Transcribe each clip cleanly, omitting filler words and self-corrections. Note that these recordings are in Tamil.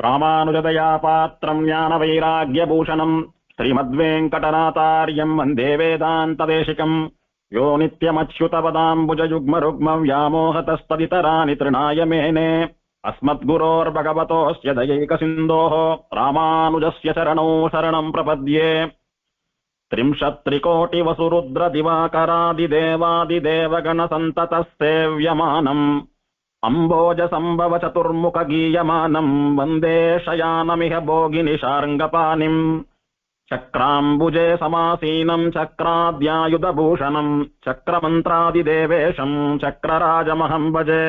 ராமானுஜதயா பாத்திரம் ஞான வைராக்யபூஷணம் ஸ்ரீமத்வேங்கடநாதார்யம் வந்தே வேதாந்ததேசிகம் யோ நித்யமச்யுதபதாம்புஜயுக்மருக்மம் व्यामोहतस्तदितराणि तृणाय मेने अस्मद्गुरोर्भगवतोऽस्य दयैकसिन्धोः रामानुजस्य चरणौ शरणं प्रपद्ये त्रिंशत्त्रिकोटिवसुरुद्रदिवाकरादिदेवादिदेवगणसन्ततस्सेव्यमानम् अम्बोजसम्भव चतुर्मुखगीयमानम् वन्दे शयानमिह भोगिनिशार्ङ्गपाणिम् चक्राम्बुजे समासीनम् चक्राद्यायुधभूषणम् चक्रमन्त्रादिदेवेशम् चक्रराजमहं भजे.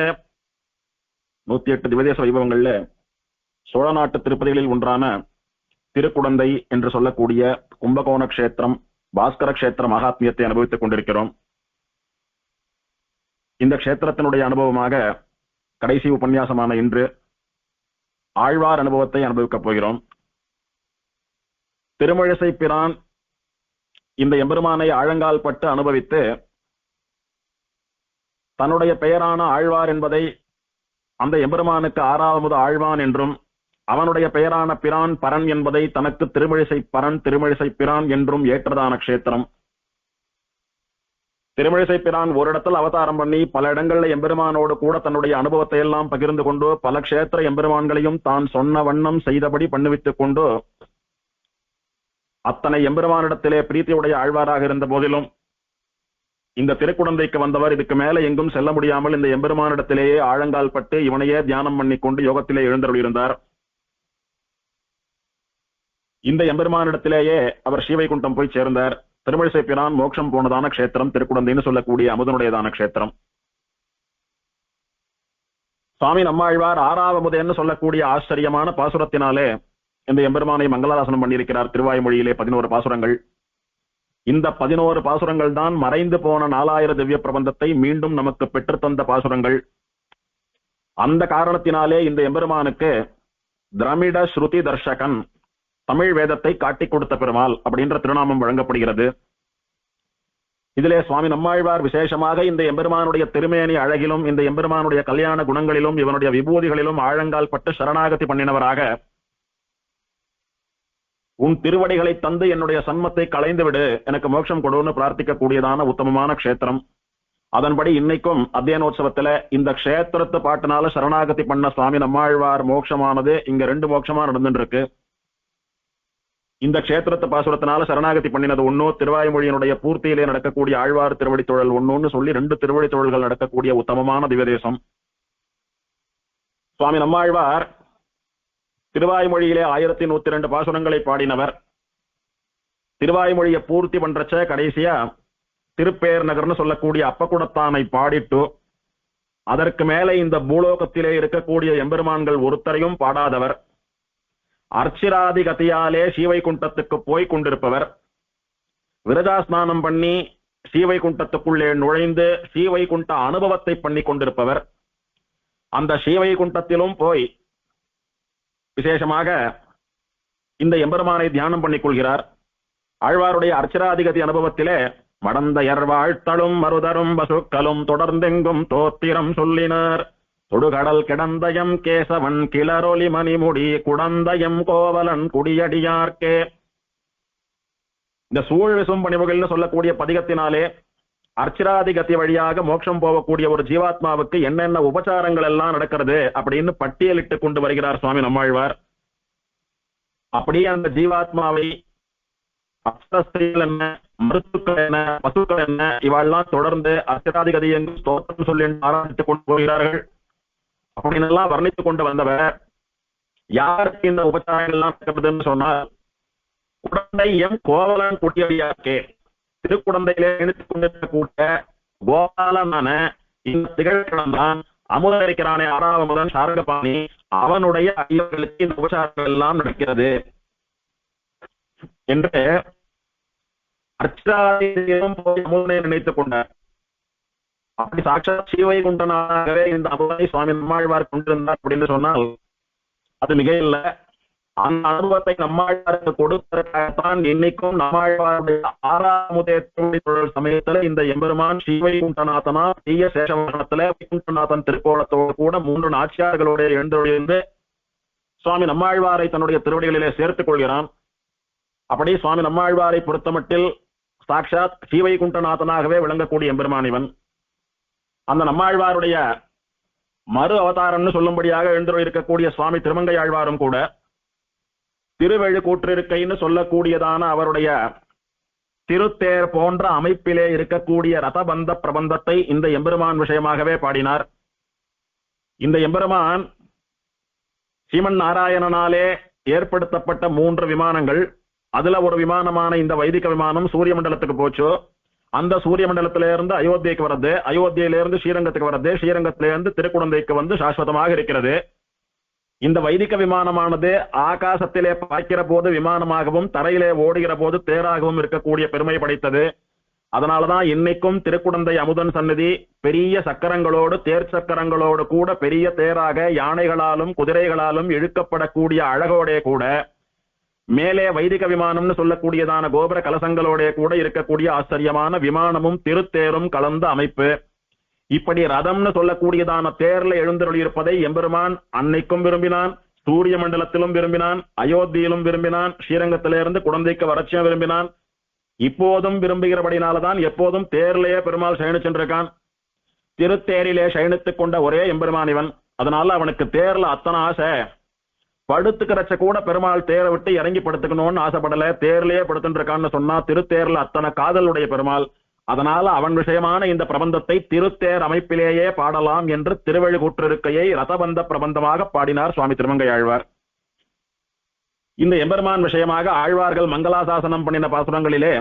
108 திவதேச வைபவங்கள்ல சோழ நாட்டு திருப்பதிகளில் ஒன்றான திருக்குடந்தை என்று சொல்லக்கூடிய கும்பகோண கஷேத்திரம் பாஸ்கர கஷேத்திர மகாத்மியத்தை அனுபவித்துக் கொண்டிருக்கிறோம். இந்த கஷேத்திரத்தினுடைய அனுபவமாக கடைசி உபன்யாசமான இன்று ஆழ்வார் அனுபவத்தை அனுபவிக்கப் போகிறோம். திருமழிசை பிரான் இந்த எம்பெருமானை ஆழங்கால் பட்டு அனுபவித்து தன்னுடைய பெயரான ஆழ்வார் என்பதை அந்த எம்பெருமானுக்கு 6வது ஆழ்வான் என்றும் அவனுடைய பெயரான பிரான் பரன் என்பதை தனக்கு திருமழிசை பரன் திருமழிசை பிரான் என்றும் ஏற்றதான கஷேத்திரம். திருமழிசை பிரான் ஒரு இடத்தில் அவதாரம் பண்ணி பல இடங்கள்ல எம்பெருமானோடு கூட தன்னுடைய அனுபவத்தை எல்லாம் பகிர்ந்து கொண்டு பல கஷேத்திர எம்பெருமான்களையும் தான் சொன்ன வண்ணம் செய்தபடி பண்ணுவித்துக் கொண்டு அத்தனை எம்பெருமானிடத்திலே பிரீத்தியுடைய ஆழ்வாராக இருந்த போதிலும் இந்த திருக்குடந்தைக்கு வந்தவர் இதுக்கு மேல எங்கும் செல்ல முடியாமல் இந்த எம்பெருமானிடத்திலேயே ஆழங்கால் பட்டு இவனையே தியானம் பண்ணிக்கொண்டு யோகத்திலே எழுந்தருளியிருந்தார். இந்த எம்பெருமானிடத்திலேயே அவர் ஸ்ரீவைகுண்டம் போய் சேர்ந்தார். திருமழிசை பிரான் மோட்சம் போனதான கஷேத்திரம் திருக்குடந்தைன்னு சொல்லக்கூடிய அமுதனுடையதான கஷேத்திரம். சுவாமி நம்மாழ்வார் 6வது சொல்லக்கூடிய ஆச்சரியமான பாசுரத்தினாலே இந்த எம்பெருமானை மங்களாதாசனம் பண்ணியிருக்கிறார். திருவாய்மொழியிலே 11 பாசுரங்கள். இந்த 11 பாசுரங்கள் தான் மறைந்து போன 4000 திவ்ய பிரபந்தத்தை மீண்டும் நமக்கு பெற்றுத்தந்த பாசுரங்கள். அந்த காரணத்தினாலே இந்த எம்பெருமானுக்கு திரமிட ஸ்ருதி தர்ஷகன், தமிழ் வேதத்தை காட்டிக் கொடுத்த பெருமாள் அப்படின்ற திருநாமம் வழங்கப்படுகிறது. இதிலே சுவாமி நம்மாழ்வார் விசேஷமாக இந்த எம்பெருமானுடைய திருமேனி அழகிலும் இந்த எம்பெருமானுடைய கல்யாண குணங்களிலும் இவனுடைய விபூதிகளிலும் ஆழங்கால் பட்டு சரணாகதி பண்ணினவராக உன் திருவடிகளை தந்து என்னுடைய சன்மத்தை களைந்து விடு, எனக்கு மோட்சம் கொடுன்னு பிரார்த்திக்கக்கூடியதான உத்தமமான கஷேத்திரம். அதன்படி இன்னைக்கும் அத்தியனோத்சவத்துல இந்த கஷேத்திரத்து பாட்டினால சரணாகதி பண்ண சுவாமி நம்மாழ்வார் மோட்சமானது இங்க 2 மோட்சமா நடந்துட்டு இருக்கு. இந்த கஷேத்திரத்து பாசுரத்தினால சரணாகதி பண்ணினது 1, திருவாய்மொழியினுடைய பூர்த்தியிலே நடக்கக்கூடிய ஆழ்வார் திருவடி தொழல் 1 சொல்லி 2 திருவடி தொழல்கள் நடக்கக்கூடிய உத்தமமான திவ்யதேசம். சுவாமி நம்மாழ்வார் திருவாய்மொழியிலே 1102 பாசுரங்களை பாடினவர். திருவாய்மொழியை பூர்த்தி பண்றச்ச கடைசியா திருப்பேர் நகர்னு சொல்லக்கூடிய அப்பகுடத்தானை பாடிட்டு அதற்கு மேலே இந்த பூலோகத்திலே இருக்கக்கூடிய எம்பெருமான்கள் ஒருத்தரையும் பாடாதவர், அர்ச்சிராதி கதியாலே ஸ்ரீவைகுண்டத்துக்கு போய் கொண்டிருப்பவர், விரஜா ஸ்நானம் பண்ணி ஸ்ரீவைகுண்டத்துக்குள்ளே நுழைந்து ஸ்ரீவைகுண்ட அனுபவத்தை பண்ணி கொண்டிருப்பவர், அந்த ஸ்ரீவைகுண்டத்திலும் போய் விசேஷமாக இந்த எம்பெருமானை தியானம் பண்ணிக் கொள்கிறார். ஆழ்வாருடைய அர்ச்சராதிகதி அனுபவத்திலே மடந்தையர் வாழ்த்தலும் மருதரும் பசுக்களும் தொடர்ந்தெங்கும் தோத்திரம் சொல்லினார், தொடுகடல் கிடந்தயம் கேசவன் கிளரொலி மணிமுடி குடந்தயம் கோவலன் குடியடியார்க்கே. இந்த சூழ் விசும் பணிவுகள்னு சொல்லக்கூடிய பதிகத்தினாலே அர்ச்சராதிகதி வழியாக மோட்சம் போகக்கூடிய ஒரு ஜீவாத்மாவுக்கு என்னென்ன உபச்சாரங்கள் எல்லாம் நடக்கிறது அப்படின்னு பட்டியலிட்டு கொண்டு வருகிறார் சுவாமி நம்மாழ்வார். அப்படியே அந்த ஜீவாத்மாவை அப்சஸ்திரீகள் என்ன, மருத்துக்கள் என்ன, பசுக்கள் என்ன, இவெல்லாம் தொடர்ந்து அர்ச்சராதிகதி எங்கும் ஸ்தோத்திரம் சொல்லி ஆராய்ச்சித்துக் கொண்டு போகிறார்கள். அப்படின்னு எல்லாம் வர்ணித்துக் கொண்டு வந்தவர் யாருக்கு இந்த உபச்சாரங்கள் எல்லாம் நடக்கிறதுன்னு சொன்னால் குடந்தை எம் கோவலன் குட்டியடியார்க்கே, திருக்குடந்தையிலே இணைத்துக் கொண்டிருக்கக்கூடிய கோபாலனான இந்த திகழ்கிடம் தான் அமுதன் இருக்கிறானே 6வது அமுதன் சாரங்கபாணி, அவனுடைய அடியவர்களுக்கு இந்த உபசாரங்கள் எல்லாம் நடக்கிறது என்று அர்ச்சராதியும் போய் அமுதனை நினைத்துக் கொண்டார். அப்படி சாட்சாத் ஸ்ரீவைகுண்டனாகவே இந்த அமுதனை சுவாமி நம்மாழ்வார் கொண்டிருந்தார் அப்படின்னு சொன்னால் அது மிக இல்லை. அந்த அனுபவத்தை நம்மாழ்வாருக்கு கொடுப்பதற்காகத்தான் இன்னைக்கும் நம்மாழ்வாருடைய 6வது திருவடி தொழல் சமயத்துல இந்த எம்பெருமான் ஸ்ரீவைகுண்டநாதனா தீய சேஷவாகனத்துல வைகுண்டநாதன் திருக்கோலத்தோடு கூட 3 நாச்சியார்களோட எழுந்தொழிந்து சுவாமி நம்மாழ்வாரை தன்னுடைய திருவடிகளிலே சேர்த்துக் கொள்கிறான். அப்படி சுவாமி நம்மாழ்வாரை பொறுத்தமட்டில் சாட்சாத் ஸ்ரீவைகுண்டநாதனாகவே விளங்கக்கூடிய எம்பெருமான் இவன். அந்த நம்மாழ்வாருடைய மறு அவதாரம்னு சொல்லும்படியாக எழுந்து இருக்கக்கூடிய சுவாமி திருமங்கை ஆழ்வாரும் கூட திருவெழு கூற்றிருக்கைன்னு சொல்லக்கூடியதான அவருடைய திருத்தேர் போன்ற அமைப்பிலே இருக்கக்கூடிய ரதபந்த பிரபந்தத்தை இந்த எம்பெருமான் விஷயமாகவே பாடினார். இந்த எம்பெருமான் ஸ்ரீமன் நாராயணனாலே ஏற்படுத்தப்பட்ட 3 விமானங்கள், அதுல ஒரு விமானமான இந்த வைதிக விமானம் சூரிய மண்டலத்துக்கு போச்சு. அந்த சூரிய மண்டலத்திலிருந்து அயோத்தியைக்கு வர்றது, அயோத்தியிலிருந்து ஸ்ரீரங்கத்துக்கு வர்றது, ஸ்ரீரங்கத்திலிருந்து திருக்குடந்தைக்கு வந்து சாஸ்வதமாக இருக்கிறது. இந்த வைதிக விமானமானது ஆகாசத்திலே பார்க்கிற போது விமானமாகவும் தரையிலே ஓடுகிற போது தேராகவும் இருக்கக்கூடிய பெருமை படைத்தது. அதனாலதான் இன்னைக்கும் திருக்குடந்தை அமுதன் சன்னதி பெரிய சக்கரங்களோடு தேர் சக்கரங்களோடு கூட பெரிய தேராக யானைகளாலும் குதிரைகளாலும் இழுக்கப்படக்கூடிய அழகோடே கூட மேலே வைதிக விமானம்னு சொல்லக்கூடியதான கோபுர கலசங்களோட கூட இருக்கக்கூடிய ஆச்சரியமான விமானமும் திருத்தேரும் கலந்த அமைப்பு. இப்படி ரதம்னு சொல்லக்கூடியதான தேர்ல எழுந்தருளியிருப்பதை எம்பெருமான் அன்னைக்கும் விரும்பினான், சூரிய மண்டலத்திலும் விரும்பினான், அயோத்தியிலும் விரும்பினான், ஸ்ரீரங்கத்திலிருந்து குழந்தைக்கு வரட்சியம் விரும்பினான். இப்போதும் விரும்புகிறபடினால்தான் எப்போதும் தேர்லயே பெருமாள் சயனிச்சென்றிருக்கான். திருத்தேரிலே சயனித்துக் கொண்ட ஒரே எம்பெருமான் இவன். அதனால அவனுக்கு தேர்ல அத்தனை ஆசை. படுத்துக்கிறச்ச கூட பெருமாள் தேரை விட்டு இறங்கி படுத்துக்கணும்னு ஆசைப்படல, தேர்லயே படுத்துட்டு இருக்கான்னு சொன்னா திருத்தேர்ல அத்தனை காதலுடைய பெருமாள். அதனால அவன் விஷயமான இந்த பிரபந்தத்தை திருத்தேர் அமைப்பிலேயே பாடலாம் என்று திருவெழுகூற்றிருக்கையை ரதபந்த பிரபந்தமாக பாடினார் சுவாமி திருமங்கை ஆழ்வார். இந்த எம்பெருமான் விஷயமாக ஆழ்வார்கள் மங்களாசாசனம் பண்ணின பாசுரங்களிலே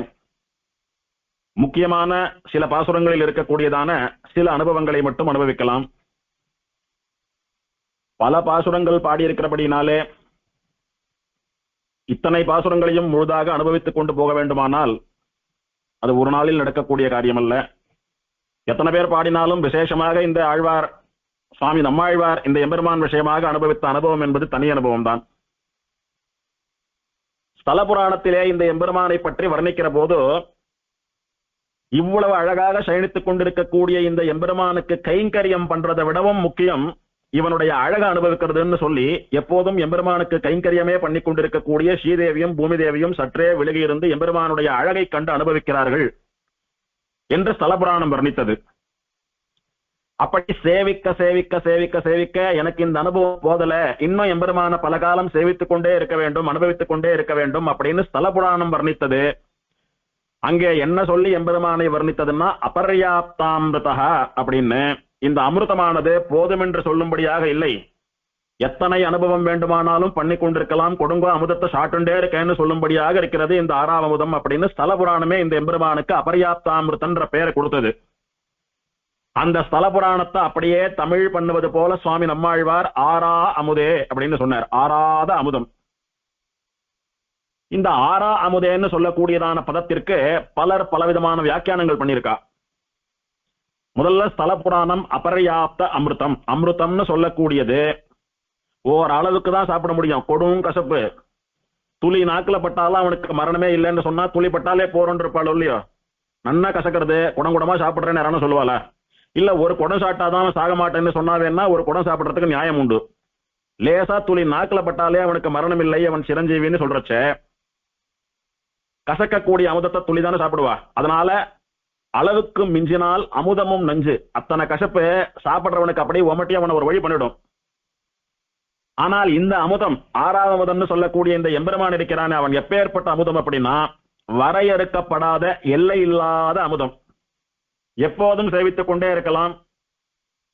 முக்கியமான சில பாசுரங்களில் இருக்கக்கூடியதான சில அனுபவங்களை மட்டும் அனுபவிக்கலாம். பல பாசுரங்கள் பாடியிருக்கிறபடினாலே இத்தனை பாசுரங்களையும் முழுதாக அனுபவித்துக் கொண்டு போக வேண்டுமானால் அது ஒரு நாளில் நடக்கக்கூடிய காரியம் அல்ல. எத்தனை பேர் பாடினாலும் விசேஷமாக இந்த ஆழ்வார் சுவாமி நம்மாழ்வார் இந்த எம்பெருமான் விஷயமாக அனுபவித்த அனுபவம் என்பது தனி அனுபவம் தான். ஸ்தல புராணத்திலே இந்த எம்பெருமானை பற்றி வர்ணிக்கிற போது இவ்வளவு அழகாக சயனித்துக் கொண்டிருக்கக்கூடிய இந்த எம்பெருமானுக்கு கைங்கரியம் பண்றதை விடவும் முக்கியம் இவனுடைய அழக அனுபவிக்கிறதுன்னு சொல்லி எப்போதும் எம்பெருமானுக்கு கைங்கரியமே பண்ணி கொண்டிருக்கக்கூடிய ஸ்ரீதேவியும் பூமி தேவியும் சற்றே விலகி இருந்து எம்பெருமானுடைய அழகை கண்டு அனுபவிக்கிறார்கள் என்று ஸ்தல புராணம் வர்ணித்தது. அப்படி சேவிக்க சேவிக்க சேவிக்க சேவிக்க எனக்கு இந்த அனுபவம் போதல, இன்னும் எம்பெருமான பல காலம் சேவித்துக் கொண்டே இருக்க வேண்டும், அனுபவித்துக் கொண்டே இருக்க வேண்டும் அப்படின்னு ஸ்தல புராணம் வர்ணித்தது. அங்கே என்ன சொல்லி எம்பெருமானை வர்ணித்ததுன்னா அபர்யாப்தாமிருதா அப்படின்னு. இந்த அமிர்தமானது போதும் என்று சொல்லும்படியாக இல்லை, எத்தனை அனுபவம் வேண்டுமானாலும் பண்ணி கொண்டிருக்கலாம், கொடுங்கோ அமுதத்தை சாட்டுண்டே இருக்கேன்னு சொல்லும்படியாக இருக்கிறது இந்த 6ஆம் அமுதம் அப்படின்னு ஸ்தல புராணமே இந்த எம்பெருமானுக்கு அபர்யாப்தாமிருதன்ற பெயரை கொடுத்தது. அந்த ஸ்தல புராணத்தை அப்படியே தமிழ் பண்ணுவது போல சுவாமி நம்மாழ்வார் ஆறா அமுதே அப்படின்னு சொன்னார். ஆறாத அமுதம். இந்த ஆறா அமுதேன்னு சொல்லக்கூடியதான பதத்திற்கு பலர் பலவிதமான வியாக்கியானங்கள் பண்ணியிருக்கா. முதல்ல ஸ்தல புராணம் அபர்யாப்த அமிர்தம், அமிர்தம்னு சொல்லக்கூடியது ஓரளவுக்கு தான் சாப்பிட முடியும், கொடும் கசப்பு. துளி நாக்குல பட்டாலும் அவனுக்கு மரணமே இல்லைன்னு சொன்னா துளி பட்டாலே போறோன்னு இருப்பாள் இல்லையோ, நன்னா கசக்கிறது குடங்குடமா சாப்பிடுறேன்னு யாரான சொல்லுவாளா? இல்ல ஒரு குடம் சாப்பிட்டாதான் சாக மாட்டேன்னு சொன்னாவேன்னா ஒரு குடம் சாப்பிடுறதுக்கு நியாயம் உண்டு. லேசா துளி நாக்குல பட்டாலே அவனுக்கு மரணம் இல்லை, அவன் சிரஞ்சீவின்னு சொல்றச்ச கசக்கக்கூடிய அமுதத்தை துளி தானே சாப்பிடுவா. அதனால அளவுக்கு மிஞ்சினால் அமுதமும் நஞ்சு, அத்தனை கசப்பு சாப்பிடுறவனுக்கு அப்படியே ஒமட்டி அவனை ஒரு வழி பண்ணிடும். ஆனால் இந்த அமுதம் 6ஆவது அமுதம்னு சொல்லக்கூடிய இந்த எம்பெருமான் இருக்கிறானே, அவன் எப்பேற்பட்ட அமுதம் அப்படின்னா வரையறுக்கப்படாத எல்லை இல்லாத அமுதம். எப்போதும் சேவித்துக் கொண்டே இருக்கலாம்,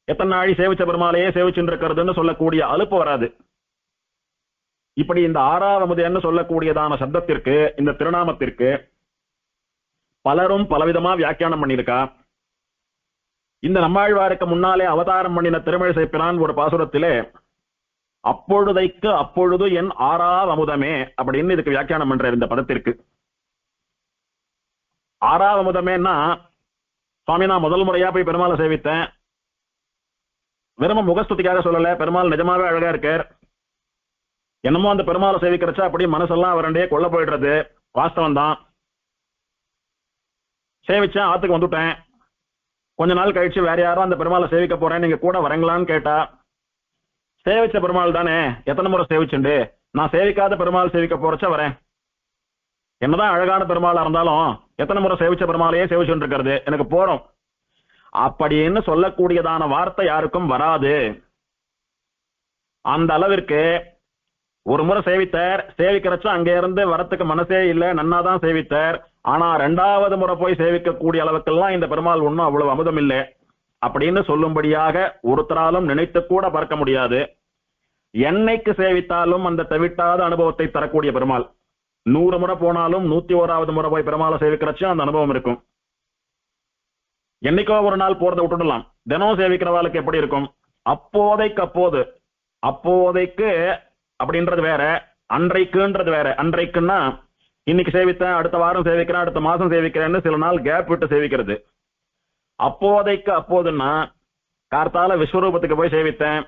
எத்தனை நாளை சேவிச்ச பெருமாளையே சேவிச்சுட்டு இருக்கிறதுன்னு சொல்லக்கூடிய அலுப்பு வராது. இப்படி இந்த 6ஆவது அமுதம்னு சொல்லக்கூடியதான சப்தத்திற்கு, இந்த திருநாமத்திற்கு பலரும் பலவிதமா வியாக்கியானம் பண்ணியிருக்கா. இந்த நம்மாழ்வாருக்கு முன்னாலே அவதாரம் பண்ணின திருமழிசை பிரான் ஒரு பாசுரத்திலே அப்பொழுதைக்கு அப்பொழுது என் 6ஆவது அமுதமே அப்படின்னு இதுக்கு வியாக்கியானம் பண்றார். இந்த பதத்திற்கு 6ஆவது அமுதமேன்னா, சுவாமி நான் முதல் முறையா போய் பெருமாளை சேவித்தேன், வெறும் முகஸ்துதிக்காக சொல்லல, பெருமாள் நிஜமாவே அழகா இருக்கார், என்னமோ அந்த பெருமாளை சேவிக்கிறச்சா அப்படி மனசெல்லாம் அவரண்டே கொள்ள போயிடுறது வாஸ்தவம் தான். சேவிச்சேன், ஆத்துக்கு வந்துட்டேன். கொஞ்ச நாள் கழிச்சு வேற யாரும் அந்த பெருமாளை சேவிக்க போறேன், நீங்க கூட வரங்களான்னு கேட்டா சேவிச்ச பெருமாள் தானே, எத்தனை முறை சேவிச்சுண்டு, நான் சேவிக்காத பெருமாள் சேவிக்க போறச்ச வரேன். என்னதான் அழகான பெருமாளா இருந்தாலும் எத்தனை முறை சேவிச்ச பெருமாளையே சேவிச்சுட்டு இருக்கிறது, எனக்கு போறோம் அப்படின்னு சொல்லக்கூடியதான வார்த்தை யாருக்கும் வராது. அந்த அளவிற்கு ஒரு முறை சேவித்தார், சேவிக்கிறச்ச அங்க இருந்து வரத்துக்கு மனசே இல்ல, நன்னாதான் சேவித்தார். ஆனா 2வது முறை போய் சேவிக்கக்கூடிய அளவுக்கெல்லாம் இந்த பெருமாள் ஒன்றும் அவ்வளவு அமுதம் இல்லை அப்படின்னு சொல்லும்படியாக ஒருத்தராலும் நினைத்து கூட பார்க்க முடியாது. என்னைக்கு சேவித்தாலும் அந்த தவிட்டாத அனுபவத்தை தரக்கூடிய பெருமாள். 100 முறை போனாலும் 101வது முறை போய் பெருமாளை சேவிக்கிறச்சும் அந்த அனுபவம் இருக்கும். என்னைக்கோ ஒரு நாள் போறதை விட்டுடலாம், தினம் சேவிக்கிறவாளுக்கு எப்படி இருக்கும்? அப்போதைக்கு அப்போது, அப்போதைக்கு அப்படின்றது வேற, அன்றைக்குன்றது வேற. அன்றைக்குன்னா இன்னைக்கு சேவித்தேன், அடுத்த வாரம் சேவிக்கிறேன், அடுத்த மாசம் சேவிக்கிறேன்னு சில நாள் கேப் விட்டு சேவிக்கிறது. அப்போதைக்கு அப்போதுன்னா கார்த்தால விஸ்வரூபத்துக்கு போய் சேவித்தேன்,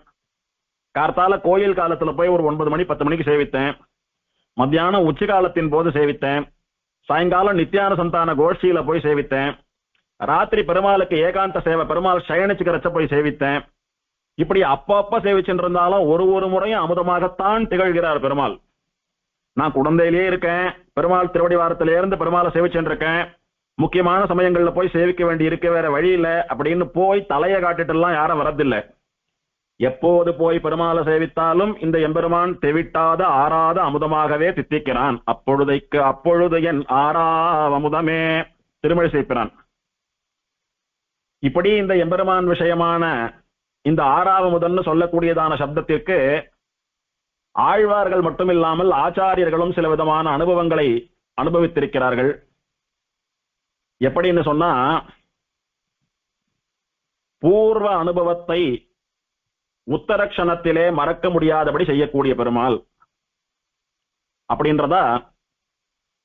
கார்த்தால கோயில் காலத்துல போய் ஒரு 9 மணி 10 மணிக்கு சேவித்தேன், மத்தியானம் உச்சி காலத்தின் போது சேவித்தேன், சாயங்காலம் நித்தியான சந்தான கோஷ்டியில போய் சேவித்தேன், ராத்திரி பெருமாளுக்கு ஏகாந்த சேவை பெருமாள் சயனிச்சுக்கிறச்ச போய் சேவித்தேன். இப்படி அப்பப்ப சேவிச்சுட்டு இருந்தாலும் ஒரு முறையும் அமுதமாகத்தான் திகழ்கிறார் பெருமாள். நான் குழந்தையிலேயே இருக்கேன், பெருமாள் திருவடி வாரத்தில இருந்து பெருமாளை சேவிச்சுட்டு இருக்கேன், முக்கியமான சமயங்கள்ல போய் சேவிக்க வேண்டி இருக்க, வேற வழி இல்ல அப்படின்னு போய் தலையை காட்டிட்டு எல்லாம் யாரும் வரதில்லை. எப்போது போய் பெருமாளை சேவித்தாலும் இந்த எம்பெருமான் தெவிட்டாத ஆறாத அமுதமாகவே தித்திக்கிறான். அப்பொழுதைக்கு அப்பொழுது என் அமுதமே திருமழிசை பிரான். இப்படி இந்த எம்பெருமான் விஷயமான இந்த அமுதன்னு சொல்லக்கூடியதான சப்தத்திற்கு ஆழ்வார்கள் மட்டுமில்லாமல் ஆச்சாரியர்களும் சில விதமான அனுபவங்களை அனுபவித்திருக்கிறார்கள். எப்படின்னு சொன்னா, பூர்வ அனுபவத்தை உத்தரக்ஷணத்திலே மறக்க முடியாதபடி செய்யக்கூடிய பெருமாள் அப்படின்றதா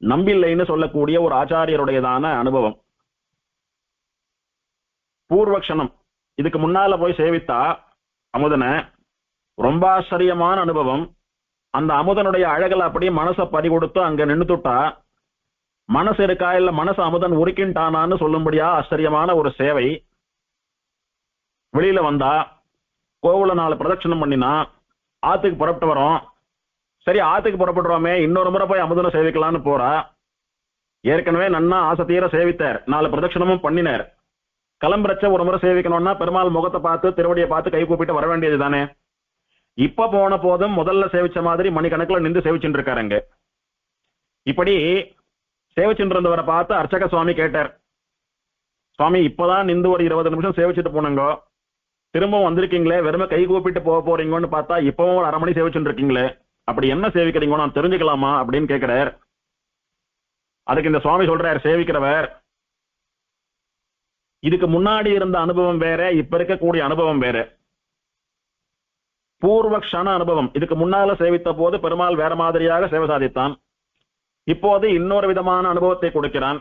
நம்பில்லைன்னு சொல்லக்கூடிய ஒரு ஆச்சாரியருடையதான அனுபவம். பூர்வக்ஷணம், இதுக்கு முன்னால போய் சேவித்தா அமுதனை, ரொம்ப ஆச்சரியமான அனுபவம். அந்த அமுதனுடைய அழகல அப்படியே மனசை பறி கொடுத்து அங்க நின்றுட்டா, மனசு இருக்கா இல்ல மனசு அமுதன் உருக்கின்ட்டானான்னு சொல்லும்படியா ஆச்சரியமான ஒரு சேவை. வெளியில வந்தா கோவில 4 பிரதட்சணம் பண்ணினா ஆத்துக்கு புறப்பட்டு வரோம். சரி, ஆத்துக்கு புறப்படுறோமே, இன்னொரு முறை போய் அமுதனை சேவிக்கலான்னு போறா. ஏற்கனவே நன்னா ஆசை தீர சேவித்தார், 4 பிரதட்சணமும் பண்ணினார். கிளம்புறச்ச ஒரு முறை சேவிக்கணும்னா பெருமாள் முகத்தை பார்த்து திருவடியை பார்த்து கை கூப்பிட்டு வர வேண்டியது தானே. இப்ப போன போதும் முதல்ல சேவிச்ச மாதிரி மணிக்கணக்கில் நின்று சேவிச்சுட்டு இருக்காருங்க. இப்படி சேவிச்சுட்டு இருந்தவரை பார்த்து அர்ச்சக சுவாமி கேட்டார், சுவாமி இப்பதான் நின்று ஒரு 20 நிமிஷம் சேவிச்சுட்டு போனங்கோ, திரும்பவும் வந்திருக்கீங்களே, வெறுமை கை கூப்பிட்டு போக போறீங்கன்னு பார்த்தா இப்பவும் ஒரு 1/2 மணி சேவிச்சுட்டு இருக்கீங்களே, அப்படி என்ன சேவிக்கிறீங்கோ நான் தெரிஞ்சுக்கலாமா அப்படின்னு கேட்கிறார். அதுக்கு இந்த சுவாமி சொல்றார், சேவிக்கிறவர் இதுக்கு முன்னாடி இருந்த அனுபவம் வேற, இப்ப இருக்கக்கூடிய அனுபவம் வேற. பூர்வ க்ஷண அனுபவம், இதுக்கு முன்னால சேவித்த போது பெருமாள் வேற மாதிரியாக சேவை சாதித்தான். இப்போது இன்னொரு விதமான அனுபவத்தை கொடுக்கிறான்.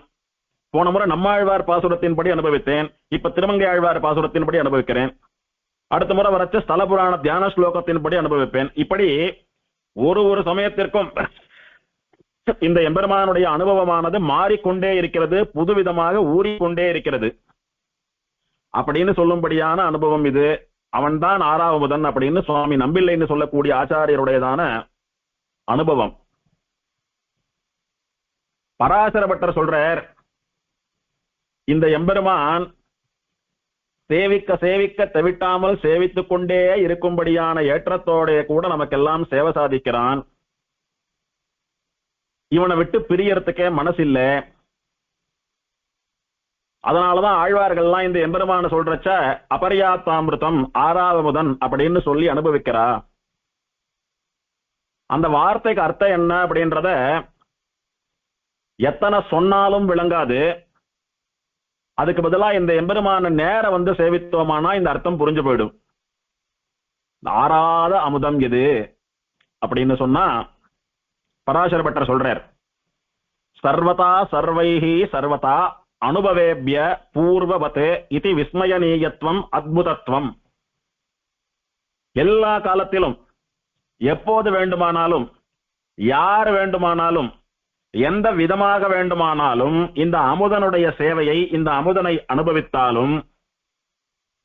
போன முறை நம்மாழ்வார் பாசுரத்தின்படி அனுபவித்தேன், இப்ப திருமங்கை ஆழ்வார் பாசுரத்தின்படி அனுபவிக்கிறேன், அடுத்த முறை வரச்ச ஸ்தல புராண தியான ஸ்லோகத்தின்படி அனுபவிப்பேன். இப்படி ஒரு சமயத்திற்கும் இந்த எம்பெருமானுடைய அனுபவமானது மாறிக்கொண்டே இருக்கிறது, புதுவிதமாக ஊறிக்கொண்டே இருக்கிறது அப்படின்னு சொல்லும்படியான அனுபவம் இது. அவன்தான் ஆறாவமுதன் அப்படின்னு சுவாமி நம்பில்லைன்னு சொல்லக்கூடிய ஆச்சாரியருடையதான அனுபவம். பராசர பட்டர் சொல்றார், இந்த எம்பெருமான் சேவிக்க சேவிக்க தவிட்டாமல் சேவித்துக் கொண்டே இருக்கும்படியான ஏற்றத்தோட கூட நமக்கெல்லாம் சேவை சாதிக்கிறான். இவனை விட்டு பிரியறதுக்கே மனசில்ல. அதனாலதான் ஆழ்வார்கள்லாம் இந்த எம்பெருமான சொல்றச்ச அபரியாத்தாமிருதம் ஆறாவமுதன் அப்படின்னு சொல்லி அனுபவிக்கிறா. அந்த வார்த்தைக்கு அர்த்தம் என்ன அப்படின்றத எத்தனை சொன்னாலும் விளங்காது. அதுக்கு பதிலா இந்த எம்பெருமான நேர வந்து சேவித்தோமானா இந்த அர்த்தம் புரிஞ்சு போயிடும். ஆறாத அமுதம் இது அப்படின்னு சொன்னா பராசர பட்டர் சொல்றார், சர்வதா சர்வைஹி சர்வதா அனுபவேபிய பூர்வவத் இதி விஸ்மயனீயத்துவம் அத்புதத்துவம். எல்லா காலத்திலும் எப்போது வேண்டுமானாலும் யார் வேண்டுமானாலும் எந்த விதமாக வேண்டுமானாலும் இந்த அமுதனுடைய சேவையை, இந்த அமுதனை அனுபவித்தாலும்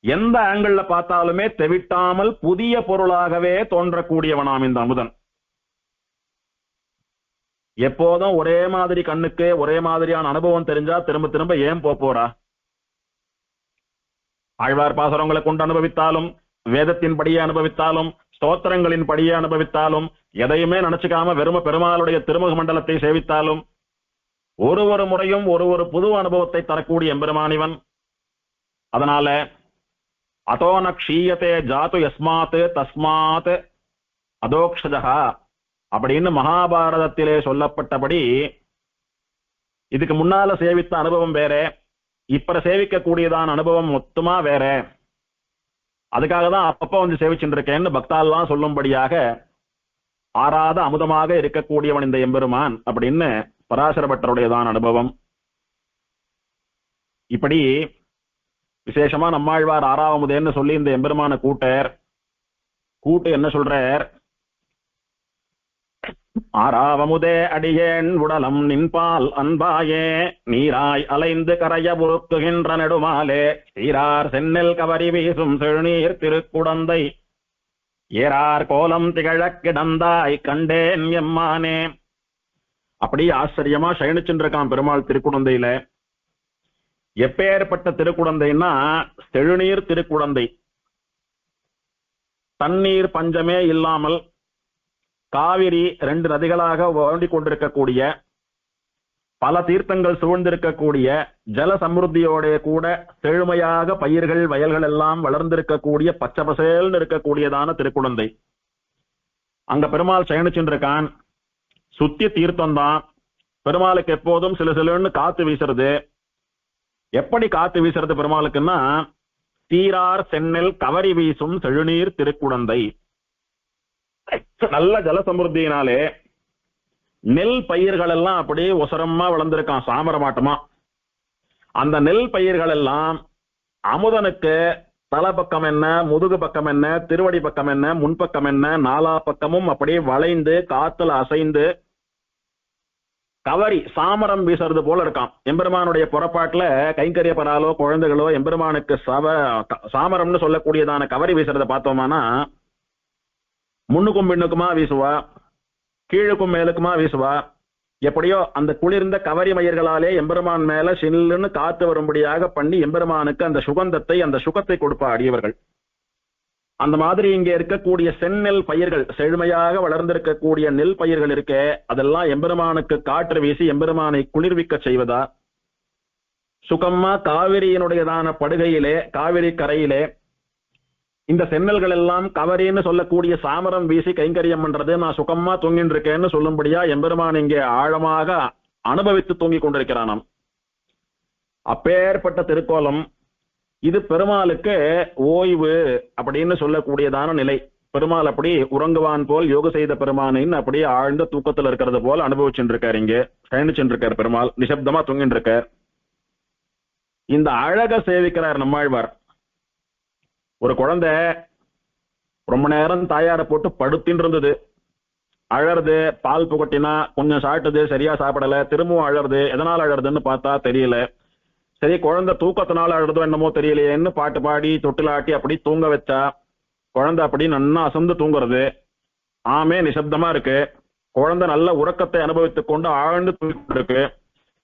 எந்த ஆங்கிள் பார்த்தாலுமே தெவிட்டாமல் புதிய பொருளாகவே தோன்றக்கூடியவனாம் இந்த அமுதன். எப்போதும் ஒரே மாதிரி கண்ணுக்கு ஒரே மாதிரியான அனுபவம் தெரிஞ்சா திரும்ப திரும்ப ஏன் போறா? ஆழ்வார் பாசுரங்களை கொண்டு அனுபவித்தாலும், வேதத்தின் படியே அனுபவித்தாலும், ஸ்தோத்திரங்களின் படியே அனுபவித்தாலும், எதையுமே நினைச்சுக்காம வெறும பெருமாளுடைய திருமுக மண்டலத்தை சேவித்தாலும் ஒரு முறையும் ஒரு புது அனுபவத்தை தரக்கூடிய எம்பெருமானிவன். அதனால அதோன க்ஷீயத்தே ஜாத்து யஸ்மாத் தஸ்மாத் அதோக்ஷஜா அப்படின்னு மகாபாரதத்திலே சொல்லப்பட்டபடி இதுக்கு முன்னால சேவித்த அனுபவம் வேற, இப்ப சேவிக்கக்கூடியதான அனுபவம் மொத்தமா வேற. அதுக்காக தான் அப்பப்ப வந்து சேவிச்சுட்டு இருக்கேன்னு பக்தால்லாம் சொல்லும்படியாக ஆறாத அமுதமாக இருக்கக்கூடியவன் இந்த எம்பெருமான் அப்படின்னு பராசர பட்டருடையதான் அனுபவம். இப்படி விசேஷமா நம்மாழ்வார் ஆறாவமுதேன்னு சொல்லி இந்த எம்பெருமான கூட்டு என்ன சொல்றார்? ஆறாவமுதே அடியேன் உடலம் நின்பால் அன்பாயே நீராய் அலைந்து கரைய பொறுக்குகின்ற நெடுமாலே சீரார் சென்னல் கவரி வீசும் செழுநீர் திருக்குடந்தை ஏறார் கோலம் திகழக் கிடந்தாய் கண்டேன் எம்மானே. அப்படி ஆச்சரியமா சயனிச்சுருக்கான் பெருமாள் திருக்குடந்தையில. எப்பேற்பட்ட திருக்குடந்தைன்னா செழுநீர் திருக்குடந்தை. தண்ணீர் பஞ்சமே இல்லாமல் காவிரி 2 நதிகளாக ஓடிக் கொண்டிருக்கக்கூடிய, பல தீர்த்தங்கள் சூழ்ந்திருக்கக்கூடிய, ஜல சமிருத்தியோட கூட செழுமையாக பயிர்கள் வயல்கள் எல்லாம் வளர்ந்திருக்கக்கூடிய பச்சை பசேல்னு இருக்கக்கூடியதான திருக்குடந்தை. அங்க பெருமாள் சயனிச்சுருக்கான். சுத்தி தீர்த்தம் தான். பெருமாளுக்கு எப்போதும் சிலுன்னு காத்து வீசுறது. எப்படி காத்து வீசுறது பெருமாளுக்குன்னா சீரார் சென்னல் கவரி வீசும் செழுநீர் திருக்குடந்தை. நல்ல ஜல சமிருத்தியினாலே நெல் பயிர்கள் எல்லாம் அப்படியே ஒசரமா வளர்ந்திருக்கான் சாமரமாட்டமா. அந்த நெல் பயிர்கள் எல்லாம் அமுதனுக்கு தலை பக்கம் என்ன, முதுகு பக்கம் என்ன, திருவடி பக்கம் என்ன, முன்பக்கம் என்ன, 4 பக்கமும் அப்படியே வளைந்து காத்துல அசைந்து கவரி சாமரம் வீசுறது போல இருக்கான். எம்பெருமானுடைய புறப்பாட்டுல கைங்கரியப்பராலோ குழந்தைகளோ எம்பெருமானுக்கு சாமரம்னு சொல்லக்கூடியதான கவரி வீசுறத பார்த்தோமானா முன்னுக்கும் பின்னுக்குமா வீசுவா, கீழுக்கும் மேலுக்குமா வீசுவா. எப்படியோ அந்த குளிர்ந்த கவரி மயிர்களாலே எம்பெருமான் மேல சில்லுன்னு காத்து வரும்படியாக பண்ணி எம்பெருமானுக்கு அந்த சுகந்தத்தை, அந்த சுகத்தை கொடுப்பா அடியவர்கள். அந்த மாதிரி இங்க இருக்கக்கூடிய செந்நெல் பயிர்கள், செழுமையாக வளர்ந்திருக்கக்கூடிய நெல் பயிர்கள் இருக்கே, அதெல்லாம் எம்பெருமானுக்கு காற்று வீசி எம்பெருமானை குளிர்விக்க செய்வதா. சுகமா காவிரியினுடையதான படுகையிலே, காவிரி கரையிலே இந்த சென்னல்கள் எல்லாம் கவரின்னு சொல்லக்கூடிய சாமரம் வீசி கைங்கரியம் பண்றது, நான் சுகமா தூங்கிட்டு இருக்கேன்னு சொல்லும்படியா எம்பெருமான் இங்கே ஆழமாக அனுபவித்து தூங்கி கொண்டிருக்கிறானாம். அப்பேற்பட்ட திருக்கோலம் இது. பெருமாளுக்கு ஓய்வு அப்படின்னு சொல்லக்கூடியதான நிலை. பெருமாள் அப்படி உறங்குவான் போல் யோக செய்த பெருமானின் அப்படியே ஆழ்ந்த தூக்கத்தில் இருக்கிறது போல் அனுபவிச்சுட்டு இருக்காரு. இங்கே பயணிச்சுட்டு இருக்கார் பெருமாள், நிசப்தமா தூங்கிட்டு இருக்கார். இந்த அழக சேவிக்கிறார் நம்மாழ்வார். ஒரு குழந்தை ரொம்ப நேரம் தாயாரை போட்டு படுத்தின்னு இருந்தது, அழறது, பால் புகட்டினா கொஞ்சம் சாப்பிட்டது, சரியா சாப்பிடல, திரும்பவும் அழறது. எதனால அழறதுன்னு பார்த்தா தெரியல. சரி, குழந்தை தூக்கத்தினால அழுறதோ என்னமோ தெரியலையேன்னு பாட்டு பாடி தொட்டிலாட்டி அப்படி தூங்க வச்சா குழந்தை அப்படி நன்னா அசந்து தூங்குறது. ஆமே நிசப்தமா இருக்கு. குழந்தை நல்ல உறக்கத்தை அனுபவித்துக் கொண்டு ஆழ்ந்து தூங்கிட்டு இருக்கு.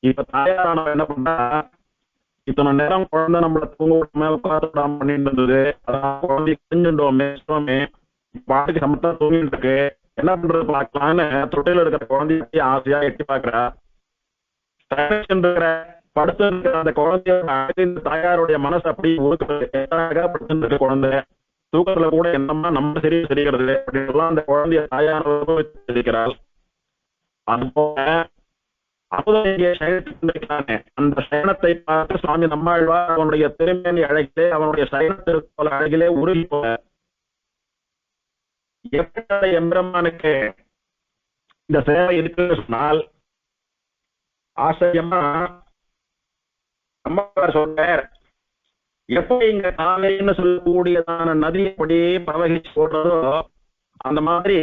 இப்ப தாயாரான என்ன பண்ணா, இத்தனை நேரம் குழந்தை நம்மள தூங்க விடாம உட்கார விடாம பண்ணிட்டு இருந்தது, குழந்தை தெரிஞ்சுட்டோமே பாட்டுக்கு சமத்தா தூங்கிட்டு இருக்கு, என்ன பண்றது பாக்கலான்னு தொட்டில இருக்கிற குழந்தைய ஆசையா எட்டி பாக்குறா. படுத்து அந்த குழந்தையோட தாயாருடைய மனசு அப்படி உருக்குறது. குழந்தை தூக்கத்துல கூட என்னமா நம்ம தெரிகிறது அப்படின்லாம் அந்த குழந்தைய தாயார் இருக்கிறாள். அது போல அந்த சயனத்தை பார்த்து சுவாமி நம்மாழ்வார் அவனுடைய திருமேனி அழகிலே, அவனுடைய சயனத்திற்கு அழகிலே உருகி போல எப்படி எம்பெருமானுக்கு இந்த சேவை இருக்குன்னு சொன்னால் ஆச்சரியமா நம்மாழ்வார் சொல்றார். எப்படி இங்க காவேரின்னு சொல்லக்கூடியதான நதி எப்படி பிரவகிச்சு போடுறதோ அந்த மாதிரி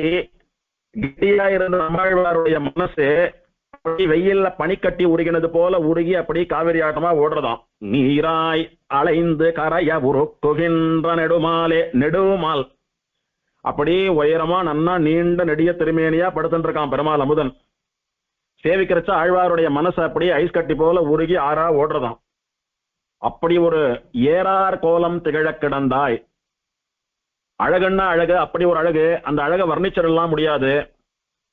கெட்டியா இருந்த நம்மாழ்வாருடைய மனசு அப்படி வெயில்ல பனிக்கட்டி உருகினது போல உருகி அப்படி காவிரி ஆட்டமா ஓடுறதாம். நீராய் அலைந்து கரைய உருக்குகின்ற நெடுமாலே, நெடுமால் அப்படி உயரமா நன்னா நீண்ட நெடிய திருமேனியா படுத்துட்டு இருக்கான் பெருமாள் அமுதன். சேவிக்கிறச்ச ஆழ்வாருடைய மனசு அப்படி ஐஸ் கட்டி போல உருகி ஆறா ஓடுறதாம். அப்படி ஒரு ஏறார் கோலம் திகழ கிடந்தாய். அழகுன்னா அழகு, அப்படி ஒரு அழகு. அந்த அழகை வர்ணிச்சிடலாம் முடியாது,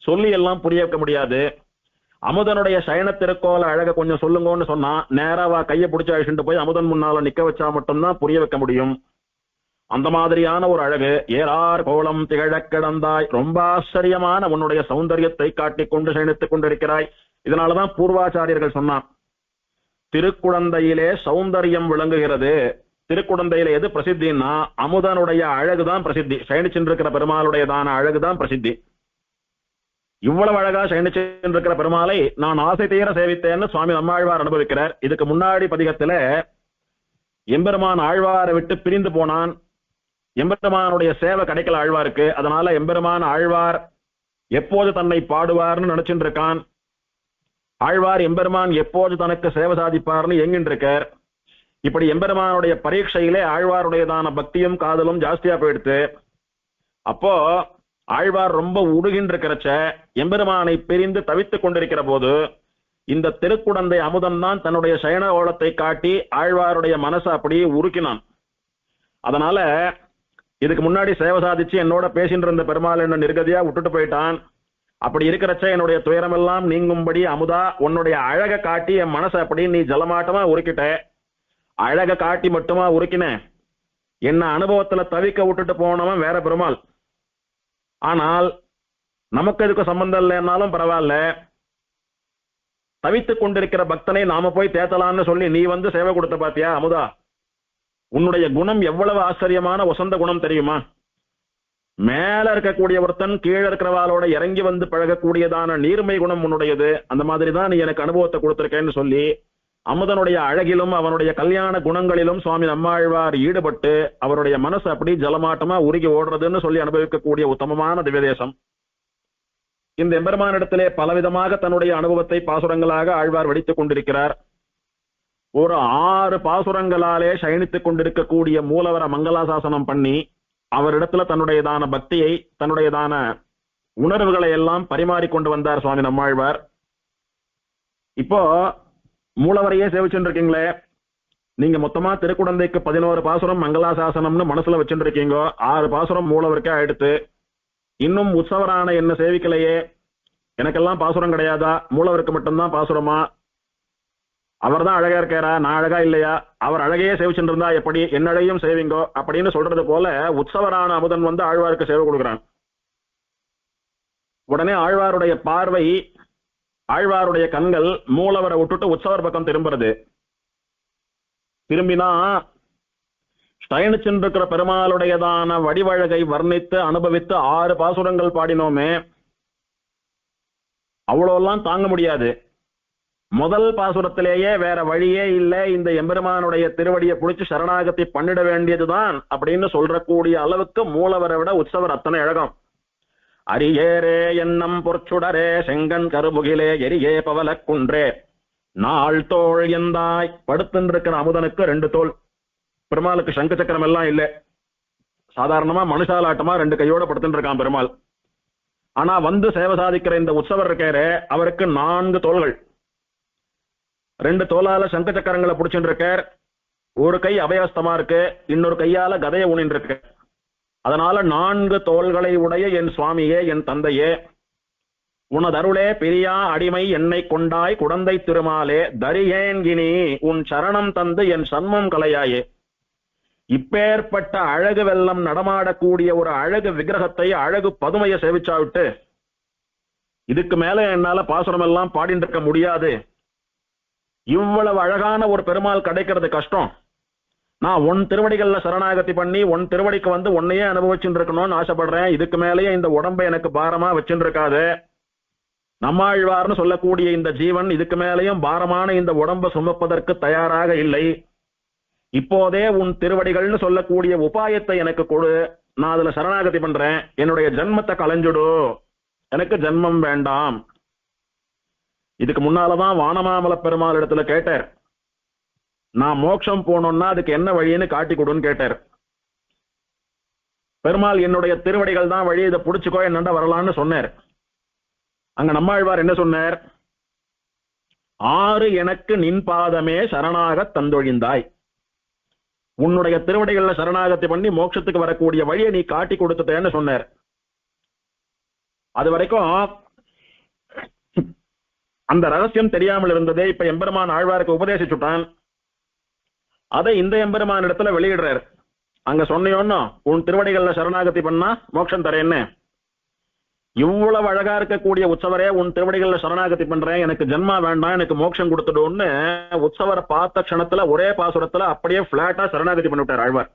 சொல்லி எல்லாம் புரிய வைக்க முடியாது. அமுதனுடைய சயன திருக்கோல அழக கொஞ்சம் சொல்லுங்கன்னு சொன்னா நேராவா கையை பிடிச்சி அழிச்சுட்டு போய் அமுதன் முன்னால நிக்க வச்சா மட்டும்தான் புரிய வைக்க முடியும். அந்த மாதிரியான ஒரு அழகு. ஏறார் கோலம் திகழ கிடந்தாய், ரொம்ப ஆச்சரியமான உன்னுடைய சௌந்தரியத்தை காட்டிக் கொண்டு சயனித்துக் கொண்டிருக்கிறாய். இதனாலதான் பூர்வாச்சாரியர்கள் சொன்னான், திருக்குழந்தையிலே சௌந்தரியம் விளங்குகிறது. திருக்குழந்தையில எது பிரசித்தின்னா அமுதனுடைய அழகுதான் பிரசித்தி, சயனிச்சிருக்கிற பெருமாளுடையதான அழகுதான் பிரசித்தி. இவ்வளவு அழகா சயனிச்சிருக்கிற பெருமாளை நான் ஆசை தீர சேவித்தேன்னு சுவாமி நம்மாழ்வார் அனுபவிக்கிறார். இதுக்கு முன்னாடி பதிகத்துல எம்பெருமான் ஆழ்வாரை விட்டு பிரிந்து போனான், எம்பெருமானுடைய சேவை கிடைக்கல ஆழ்வாருக்கு. அதனால எம்பெருமான் ஆழ்வார் எப்போது தன்னை பாடுவார்னு நினைச்சுட்டு இருக்கான். ஆழ்வார் எம்பெருமான் எப்போது தனக்கு சேவை சாதிப்பார்னு எங்கின்னு இருக்கார். இப்படி எம்பெருமானுடைய பரீட்சையிலே ஆழ்வாருடையதான பக்தியும் காதலும் ஜாஸ்தியா போயிடுத்து. அப்போ ஆழ்வார் ரொம்ப உருகின்றிருக்கிறச்ச, எம்பெருமானை பிரிந்து தவித்துக் கொண்டிருக்கிற போது இந்த திருக்குடந்தை அமுதன் தான் தன்னுடைய சயன ஓலத்தை காட்டி ஆழ்வாருடைய மனசை அப்படி உருக்கினான். அதனால இதுக்கு முன்னாடி சேவை சாதிச்சு என்னோட பேசிட்டு இருந்த பெருமாள் என்ன நிர்கதியா விட்டுட்டு போயிட்டான். அப்படி இருக்கிறச்ச என்னுடைய துயரமெல்லாம் நீங்கும்படி அமுதா உன்னுடைய அழக காட்டி என் மனசை அப்படி நீ ஜலமாட்டமா உருக்கிட்ட. அழக காட்டி மட்டுமா உருக்கின, என்ன அனுபவத்துல தவிக்க விட்டுட்டு போனவன் வேற பெருமாள். ஆனால் நமக்கு இதுக்கு சம்பந்தம் இல்லைன்னாலும் பரவாயில்ல, தவித்துக் கொண்டிருக்கிற பக்தனை நாம போய் தேத்தலான்னு சொல்லி நீ வந்து சேவை கொடுத்த பாத்தியா அமுதா. உன்னுடைய குணம் எவ்வளவு ஆச்சரியமான வசந்த குணம் தெரியுமா. மேல இருக்கக்கூடிய ஒருத்தன் கீழே இருக்கிறவாளோட இறங்கி வந்து பழகக்கூடியதான நீர்மை குணம் உன்னுடையது. அந்த மாதிரி தான் நீ எனக்கு அனுபவத்தை கொடுத்திருக்கேன்னு சொல்லி அமுதனுடைய அழகிலும் அவனுடைய கல்யாண குணங்களிலும் சுவாமி நம்மாழ்வார் ஈடுபட்டு அவருடைய மனசு அப்படி ஜலமாட்டமா உருகி ஓடுறதுன்னு சொல்லி அனுபவிக்கக்கூடிய உத்தமமான திவ்யதேசம். இந்த எம்பெருமானிடத்திலே பலவிதமாக தன்னுடைய அனுபவத்தை பாசுரங்களாக ஆழ்வார் வெடித்துக் கொண்டிருக்கிறார். ஒரு 6 பாசுரங்களாலே சயனித்துக் கொண்டிருக்கக்கூடிய மூலவர மங்களாசாசனம் பண்ணி அவரிடத்துல தன்னுடையதான பக்தியை தன்னுடையதான உணர்வுகளை எல்லாம் பரிமாறிக்கொண்டு வந்தார் சுவாமி நம்மாழ்வார். இப்போ மூலவரையே சேவிச்சுட்டு இருக்கீங்களே, நீங்க மொத்தமா திருக்குடந்தைக்கு 11 பாசுரம் மங்களாசாசனம்னு மனசுல வச்சுட்டு இருக்கீங்க. 6 பாசுரம் மூலவருக்கே ஆயிடுத்து. இன்னும் உற்சவரான என்ன சேவிக்கலையே, எனக்கெல்லாம் பாசுரம் கிடையாதா, மூலவருக்கு மட்டும்தான் பாசுரமா, அவர் தான் அழகா இருக்காரா, நான் அழகா இல்லையா, அவர் அழகையே சேவிச்சுட்டு இருந்தா எப்படி, என்ன அழகையும் சேவிங்கோ அப்படின்னு சொல்றது போல உற்சவரான அமுதன் வந்து ஆழ்வாருக்கு சேவை கொடுக்குறான். உடனே ஆழ்வாருடைய பார்வை, ஆழ்வாருடைய கண்கள் மூலவரை விட்டுட்டு உற்சவர் பக்கம் திரும்புறது. திரும்பினா சயனிச்சிருக்கிற பெருமாளுடையதான வடிவழகை வர்ணித்து அனுபவித்து 6 பாசுரங்கள் பாடினோமே, அவ்வளோலாம் தாங்க முடியாது. முதல் பாசுரத்திலேயே வேற வழியே இல்லை, இந்த எம்பெருமானுடைய திருவடியை பிடிச்சு சரணாகத்தை பண்ணிட வேண்டியதுதான் அப்படின்னு சொல்றக்கூடிய அளவுக்கு மூலவரை விட உற்சவர் அத்தனை அழகம். அரியேரே எண்ணம் பொற்சுடரே செங்கன் கருமுகிலே எரியே பவல குன்றே நாள் தோள் எந்தாய். படுத்துருக்கிற அமுதனுக்கு 2 தோள். பெருமாளுக்கு சங்கு சக்கரம் எல்லாம் இல்லை, சாதாரணமா மனுஷாலாட்டமா 2 கையோட படுத்துட்டு இருக்கான் பெருமாள். ஆனா வந்து சேவை சாதிக்கிற இந்த உற்சவர் இருக்காரு, அவருக்கு 4 தோள்கள். 2 தோளால சங்கு சக்கரங்களை பிடிச்சுட்டு இருக்கார். ஒரு கை அபயஸ்தமா இருக்கு, இன்னொரு கையால கதையை ஊனின்னு இருக்கு. அதனால 4 தோள்களை உடைய என் சுவாமியே, என் தந்தையே, உனதருளே பிரியா அடிமை என்னை கொண்டாய் குடந்தை திருமாலே தரியேன்கினி உன் சரணம் தந்து என் சன்மம் கலையாயே. இப்பேற்பட்ட அழகு வெள்ளம் நடமாடக்கூடிய ஒரு அழகு விக்கிரகத்தை, அழகு பதுமையை சேவிச்சா விட்டு இதுக்கு மேல என்னால பாசுரம் எல்லாம் பாடிட்டு இருக்க முடியாது. இவ்வளவு அழகான ஒரு பெருமாள் கிடைக்கிறது கஷ்டம். நான் உன் திருவடிகள்ல சரணாகதி பண்ணி உன் திருவடிக்கு வந்து உன்னையே அனுபவிச்சுட்டு இருக்கணும்னு ஆசைப்படுறேன். இதுக்கு மேலேயே இந்த உடம்பை எனக்கு பாரமா வச்சுட்டு இருக்காது. நம்மாழ்வார்னு சொல்லக்கூடிய இந்த ஜீவன் இதுக்கு மேலேயும் பாரமான இந்த உடம்பை சுமப்பதற்கு தயாராக இல்லை. இப்போதே உன் திருவடிகள்னு சொல்லக்கூடிய உபாயத்தை எனக்கு கொடு, நான் அதுல சரணாகதி பண்றேன். என்னுடைய ஜன்மத்தை களைஞ்சுடு, எனக்கு ஜன்மம் வேண்டாம். இதுக்கு முன்னாலதான் வானமாமல பெருமாள் இடத்துல கேட்டார், நான் மோட்சம் போனோம்னா அதுக்கு என்ன வழின்னு காட்டி கொடுன்னு கேட்டார். பெருமாள் என்னுடைய திருவடிகள் தான் வழி, இதை புடிச்சுக்கோ என்னண்டா வரலான்னு சொன்னார். அங்க நம்மாழ்வார் என்ன சொன்னார்? ஆறு எனக்கு நின் பாதமே சரணாக தந்தொழிந்தாய், உன்னுடைய திருவடிகள்ல சரணாகத்தை பண்ணி மோட்சத்துக்கு வரக்கூடிய வழியை நீ காட்டி கொடுத்துட்டேன்னு சொன்னார். அது வரைக்கும் அந்த ரகசியம் தெரியாமல் இருந்ததே. இப்ப எம்பெருமான் ஆழ்வாருக்கு உபதேசிச்சுட்டான். அதை இந்த எம்பெருமான் இடத்துல வெளியிடுறாரு. அங்க சொன்னியோன்னு உன் திருவடிகள்ல சரணாகதி பண்ணா மோட்சம் தரேன்னு. இவ்வளவு அழகா இருக்கக்கூடிய உற்சவரே உன் திருவடிகள்ல சரணாகதி பண்றேன், எனக்கு ஜென்மா வேண்டாம், எனக்கு மோட்சம் கொடுத்துடுன்னு உற்சவரை பார்த்த க்ஷணத்துல ஒரே பாசுரத்துல அப்படியே பிளாட்டா சரணாகதி பண்ணிவிட்டார் ஆழ்வார்.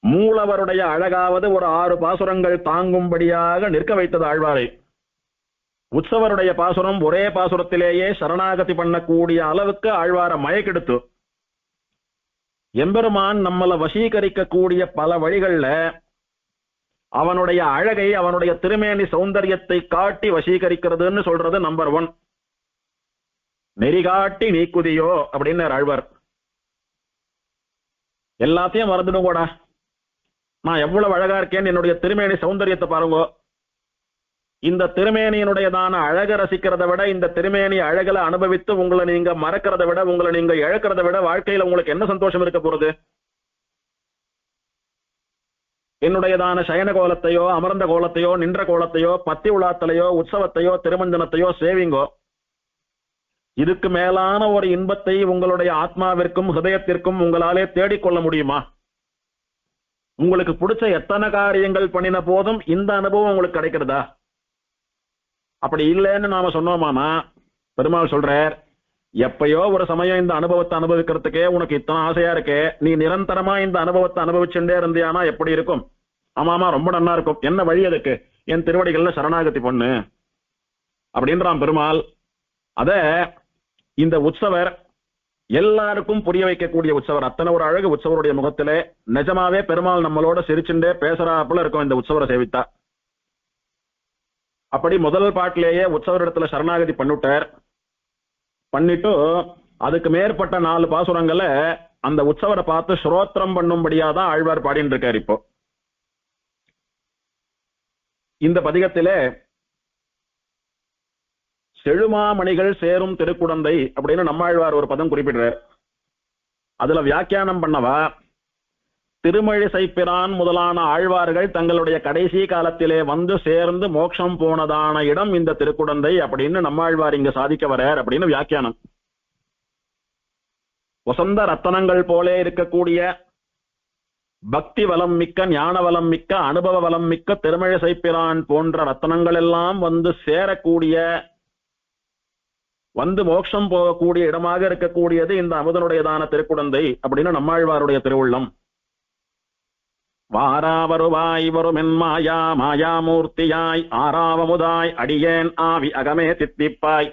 மூலவருடைய அழகாவது ஒரு 6 பாசுரங்கள் தாங்கும்படியாக நிற்க வைத்தது ஆழ்வாரை. உற்சவருடைய பாசுரம் ஒரே பாசுரத்திலேயே சரணாகதி பண்ணக்கூடிய அளவுக்கு ஆழ்வார மயக்கெடுத்து. எம்பெருமான் நம்மளை வசீகரிக்க கூடிய பல வழிகள்ல அவனுடைய அழகை, அவனுடைய திருமேனி சௌந்தரியத்தை காட்டி வசீகரிக்கிறதுன்னு சொல்றது நம்பர் 1. நெறிகாட்டி நீக்குதியோ அப்படின்னு ஆழ்வார். எல்லாத்தையும் மறந்துடுங்கோடா, நான் எவ்வளவு அழகா இருக்கேன்னு என்னுடைய திருமேனி சௌந்தரியத்தை பாருங்க. இந்த திருமேனியினுடையதான அழக ரசிக்கிறத விட, இந்த திருமேனி அழகுல அனுபவித்து உங்களை நீங்க மறக்கிறத விட, உங்களை நீங்க இழக்கிறத விட வாழ்க்கையில உங்களுக்கு என்ன சந்தோஷம் இருக்க போறது? என்னுடையதான சயன கோலத்தையோ, அமர்ந்த கோலத்தையோ, நின்ற கோலத்தையோ, பத்தி உலாத்தலையோ, உற்சவத்தையோ, திருமஞ்சனத்தையோ சேவிங்கோ. இதுக்கு மேலான ஒரு இன்பத்தை உங்களுடைய ஆத்மாவிற்கும் ஹிருதயத்திற்கும் உங்களாலே தேடிக்கொள்ள முடியுமா? உங்களுக்கு பிடிச்ச எத்தனை காரியங்கள் பண்ணின போதும் இந்த அனுபவம் உங்களுக்கு கிடைக்கிறதா? அப்படி இல்லைன்னு நாம சொன்னோமானா, பெருமாள் சொல்றார், எப்பயோ ஒரு சமயம் இந்த அனுபவத்தை அனுபவிக்கிறதுக்கே உனக்கு இத்தனை ஆசையா இருக்கே, நீ நிரந்தரமா இந்த அனுபவத்தை அனுபவிச்சுட்டே இருந்தியானா எப்படி இருக்கும்? ஆமாமா, ரொம்ப நல்லா இருக்கும். என்ன வழி அதுக்கு? என் திருவடிகள்ல சரணாகதி பண்ணு அப்படின்றான் பெருமாள். அத இந்த உற்சவர் எல்லாருக்கும் புரிய வைக்கக்கூடிய உற்சவர். அத்தனை ஒரு அழகு உற்சவருடைய முகத்திலே. நிஜமாவே பெருமாள் நம்மளோட சிரிச்சுண்டே பேசுறாப்புல இருக்கும் இந்த உற்சவரை சேவித்தா. அப்படி முதல் பாட்டிலேயே உற்சவரிடத்துல சரணாகதி பண்ணிட்டார். பண்ணிட்டு அதுக்கு மேற்பட்ட 4 பாசுரங்களை அந்த உற்சவரை பார்த்து ஸ்ரோத்திரம் பண்ணும்படியாதான் ஆழ்வார் பாடின்னு இருக்கார். இப்போ இந்த பதிகத்திலே செழுமாமணிகள் சேரும் திருக்குடந்தை அப்படின்னு நம்மாழ்வார் ஒரு பதம் குறிப்பிடுறார். அதுல வியாக்கியானம் பண்ணவா, திருமழிசை பிரான் முதலான ஆழ்வார்கள் தங்களுடைய கடைசி காலத்திலே வந்து சேர்ந்து மோட்சம் போனதான இடம் இந்த திருக்குடந்தை அப்படின்னு நம்மாழ்வார் இங்க சாதிக்க வரார் அப்படின்னு வியாக்கியானம். வசந்த ரத்தனங்கள் போலே இருக்கக்கூடிய பக்தி வளம் மிக்க, ஞான வளம் மிக்க, அனுபவ வளம் மிக்க திருமழிசை பிரான் போன்ற ரத்தனங்கள் எல்லாம் வந்து சேரக்கூடிய, வந்து மோட்சம் போகக்கூடிய இடமாக இருக்கக்கூடியது இந்த அமுதனுடையதான திருக்குடந்தை அப்படின்னு நம்மாழ்வாருடைய திருவுள்ளம். வாராவருவாய் வரும் மாயா மாயாமூர்த்தியாய் ஆறாவமுதாய் அடியேன் ஆவி அகமே தித்திப்பாய்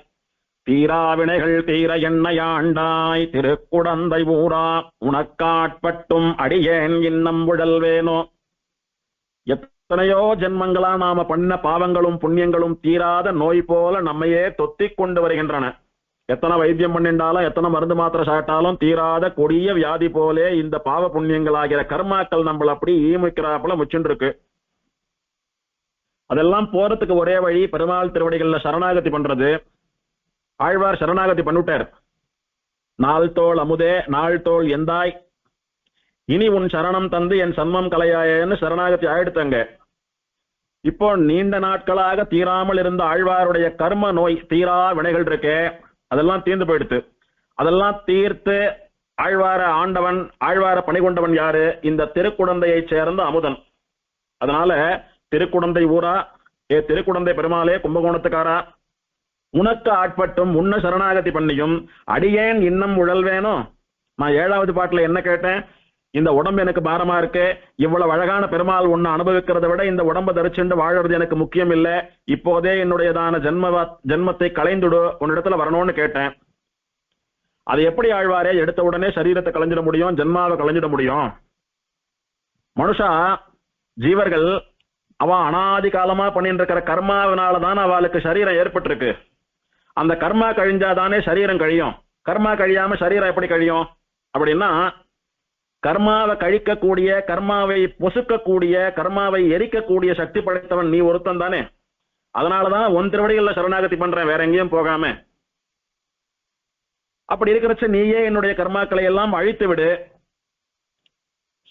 தீராவினைகள் தீர எண்ணையாண்டாய் திருக்குடந்தை ஊரா உனக்காட்பட்டும் அடியேன் இன்னம் உழல்வேனோ. எத்தனையோ ஜென்மங்களா நாம பண்ண பாவங்களும் புண்ணியங்களும் தீராத நோய் போல நம்மையே தொத்திக் கொண்டு வருகின்றன. எத்தனை வைத்தியம் பண்ணிண்டாலும், எத்தனை மருந்து மாத்திரை சாப்பிட்டாலும் தீராத கொடிய வியாதி போலே இந்த பாவ புண்ணியங்கள் ஆகிற கர்மாக்கள் நம்மள அப்படி ஈமிக்கிறாப்புல முச்சுன்னு இருக்கு. அதெல்லாம் போறதுக்கு ஒரே வழி பெருமாள் திருவடிகள்ல சரணாகதி பண்றது. ஆழ்வார் சரணாகதி பண்ணிவிட்டார். நாள் தோள் அமுதே நாள் தோள் எந்தாய் இனி உன் சரணம் தந்து என் சன்மம் கலையாயன்னு சரணாகதி ஆயிடுத்தாங்க. இப்போ நீண்ட நாட்களாக தீராமல் இருந்த ஆழ்வாருடைய கர்ம நோய், தீரா வினைகள் இருக்கே, அதெல்லாம் தீர்ந்து போயிடுத்து. அதெல்லாம் தீர்த்து ஆழ்வார ஆண்டவன், ஆழ்வார பணி கொண்டவன் யாரு? இந்த திருக்குடந்தையை சேர்ந்த அமுதன். அதனால திருக்குடந்தை ஊரா, ஏ திருக்குடந்தை பெருமாளே கும்பகோணத்துக்காரா, உனக்கு ஆட்பட்டும் உன்ன சரணாகதி பண்ணியும் அடியேன் இன்னும் உழல்வேனோ. நான் 7வது பாட்டுல என்ன கேட்டேன்? இந்த உடம்பு எனக்கு பாரமா இருக்கு, இவ்வளவு அழகான பெருமாள் உன்னை அனுபவிக்கிறத விட இந்த உடம்பை தரிச்சுண்டு வாழறது எனக்கு முக்கியம் இல்ல, இப்போதே என்னுடையதான ஜென்மத்தை களைந்துடு, உன்னிடத்துல வரணும்னு கேட்டேன். அது எப்படி ஆழ்வாரே எடுத்த உடனே சரீரத்தை களைஞ்சிட முடியும், ஜென்மாவை களைஞ்சிட முடியும்? மனுஷா ஜீவர்கள் அவன் அனாதி காலமா பண்ணிட்டு இருக்கிற கர்மாவினாலதான் அவளுக்கு சரீரம் ஏற்பட்டிருக்கு. அந்த கர்மா கழிஞ்சாதானே சரீரம் கழியும். கர்மா கழியாம சரீரம் எப்படி கழியும் அப்படின்னா, கர்மாவை கழிக்கக்கூடிய, கர்மாவை பொசுக்கக்கூடிய, கர்மாவை எரிக்கக்கூடிய சக்தி படைத்தவன் நீ ஒருத்தன் தானே. அதனாலதான் உன் திருவடிகள்ல சரணாகதி பண்றேன், வேற எங்கேயும் போகாம. அப்படி இருக்கிறச்ச நீயே என்னுடைய கர்மாக்களை எல்லாம் அழித்து விடு.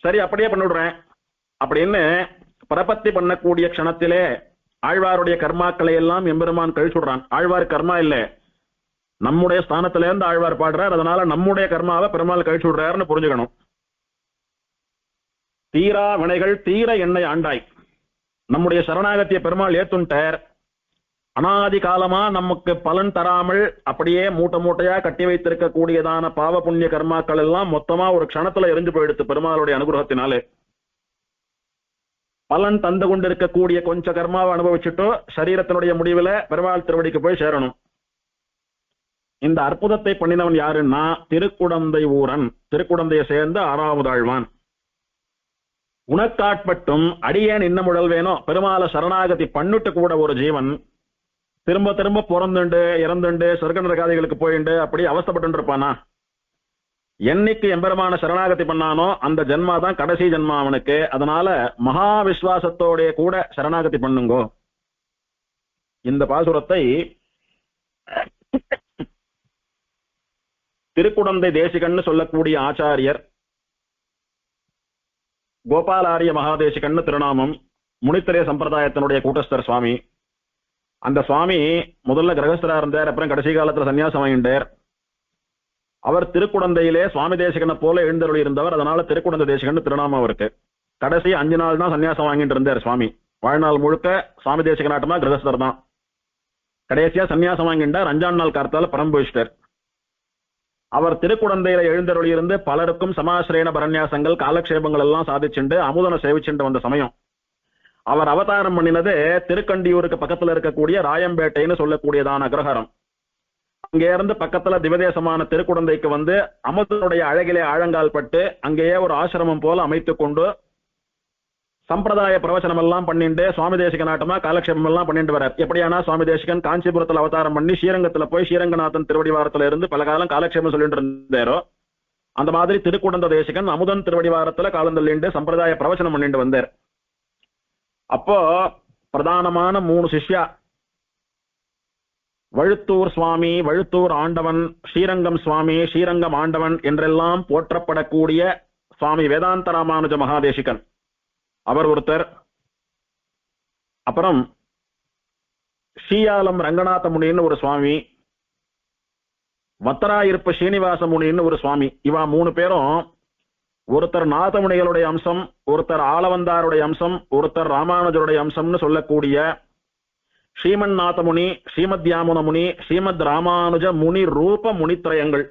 சரி, அப்படியே பண்ணிவிடுறேன் அப்படின்னு பிரபத்தி பண்ணக்கூடிய க்ஷணத்திலே ஆழ்வாருடைய கர்மாக்களை எல்லாம் எம்பெருமான் கழிச்சுடுறான். ஆழ்வார் கர்மா இல்லை, நம்முடைய ஸ்தானத்தில இருந்து ஆழ்வார் பாடுறார். அதனால நம்முடைய கர்மாவை பெருமாள் கழிச்சு விடுறாருன்னு புரிஞ்சுக்கணும். தீரா வினைகள் தீர என்னை ஆண்டாய். நம்முடைய சரணாகத்திய பெருமாள் ஏத்துட்டார். அனாதி காலமா நமக்கு பலன் தராமல் அப்படியே மூட்டை மூட்டையா கட்டி வைத்திருக்க கூடியதான பாவ புண்ணிய கர்மாக்கள் எல்லாம் மொத்தமா ஒரு க்ஷணத்துல எரிஞ்சு போயிடுத்து பெருமாளுடைய அனுகிரகத்தினாலே. பலன் தந்து கொண்டிருக்கக்கூடிய கொஞ்ச கர்மாவை அனுபவிச்சுட்டோ சரீரத்தினுடைய முடிவுல பெருமாள் திருவடிக்கு போய் சேரணும். இந்த அற்புதத்தை பண்ணினவன் யாருன்னா திருக்குடந்தை ஊரன், திருக்குடந்தையை சேர்ந்த 6வது ஆழ்வான். உனக்காட்பட்டும் அடியேன் இன்னும் உழல்வேனோ. பெருமாளை சரணாகதி பண்ணிட்டு கூட ஒரு ஜீவன் திரும்ப திரும்ப பிறந்துண்டு இறந்துண்டு சொர்க்க நரகாதிகளுக்கு போயிண்டு அப்படி அவஸ்தப்பட்டு இருப்பானா? என்னைக்கு எம்பெருமான சரணாகதி பண்ணானோ அந்த ஜென்மா தான் கடைசி ஜென்மா அவனுக்கு. அதனால மகா விஸ்வாசத்தோட கூட சரணாகதி பண்ணுங்கோ. இந்த பாசுரத்தை திருக்குடந்தை தேசிகன்னு சொல்லக்கூடிய ஆச்சாரியர், கோபாலாரிய மகாதேசிகன்னு திருநாமம், முனித்திரே சம்பிரதாயத்தினுடைய கூட்டஸ்தர் சுவாமி. அந்த சுவாமி முதல்ல கிரகஸ்தரா இருந்தார், அப்புறம் கடைசி காலத்துல சன்னியாசம் வாங்கிட்டார். அவர் திருக்குடந்தையிலே சுவாமி தேசிகனை போல எழுந்தருளி இருந்தவர். அதனால திருக்குடந்தை தேசிகன்னு திருநாமம் அவருக்கு. கடைசி 5 நாள் தான் சன்னியாசம் வாங்கிட்டு இருந்தார் சுவாமி. வாழ்நாள் முழுக்க சுவாமி தேசிகனாட்டமா கிரகஸ்தர் தான். கடைசியா சன்னியாசம் வாங்கிட்டார். 5ஆம் நாள் காலத்தால பரம்பொழிச்சிட்டார். அவர் திருக்குடந்தையில எழுந்தருளி இருந்து பலருக்கும் சமாசிரேன பரநியாசங்கள் காலக்ஷேபங்கள் எல்லாம் சாதிச்சுண்டு அமுதனை சேவிச்சுண்டு வந்த சமயம் அவர் அவதாரம் பண்ணினது திருக்கண்டியூருக்கு பக்கத்துல இருக்கக்கூடிய ராயம்பேட்டைன்னு சொல்லக்கூடியதான அக்ரஹாரம். அங்கே இருந்து பக்கத்துல திவதேசமான திருக்குடந்தைக்கு வந்து அமுதனுடைய அழகிலே ஆழங்கால் பட்டு அங்கேயே ஒரு ஆசிரமம் போல அமைத்துக் கொண்டு சம்பிரதாய பிரவச்சனம் எல்லாம் பண்ணிட்டு சுவாமி தேசிக நாட்டமா காலக்ஷேபம் எல்லாம் பண்ணிட்டு வரார். எப்படியானா சுவாமி தேசிகன் காஞ்சிபுரத்துல அவதாரம் பண்ணி ஸ்ரீரங்கத்துல போய் ஸ்ரீரங்கநாதன் திருவடிவாரத்துல இருந்து பல காலம் காலக்ஷேபம் சொல்லிட்டு இருந்தாரோ, அந்த மாதிரி திருக்குடந்த தேசிகன் அமுதன் திருவடிவாரத்துல காலந்தள்ளிண்டு சம்பிரதாய பிரவச்சனம் பண்ணிட்டு வந்தார். அப்போ பிரதானமான 3 சிஷ்யா, வழுத்தூர் சுவாமி, வழுத்தூர் ஆண்டவன், ஸ்ரீரங்கம் சுவாமி, ஸ்ரீரங்கம் ஆண்டவன் என்றெல்லாம் போற்றப்படக்கூடிய சுவாமி வேதாந்த ராமானுஜ மகாதேசிகன் அவர் ஒருத்தர். அப்புறம் ஸ்ரீயாலம் ரங்கநாத முனின்னு ஒரு சுவாமி, வத்தராயிருப்பு ஸ்ரீனிவாச முனின்னு ஒரு சுவாமி. இவா 3 பேரும் ஒருத்தர் நாதமுனிகளுடைய அம்சம், ஒருத்தர் ஆளவந்தாருடைய அம்சம், ஒருத்தர் ராமானுஜருடைய அம்சம்னு சொல்லக்கூடிய ஸ்ரீமன் நாதமுனி, ஸ்ரீமத் யாமுன முனி, ஸ்ரீமத் ராமானுஜ முனி ரூப முனித்ரயங்கள்.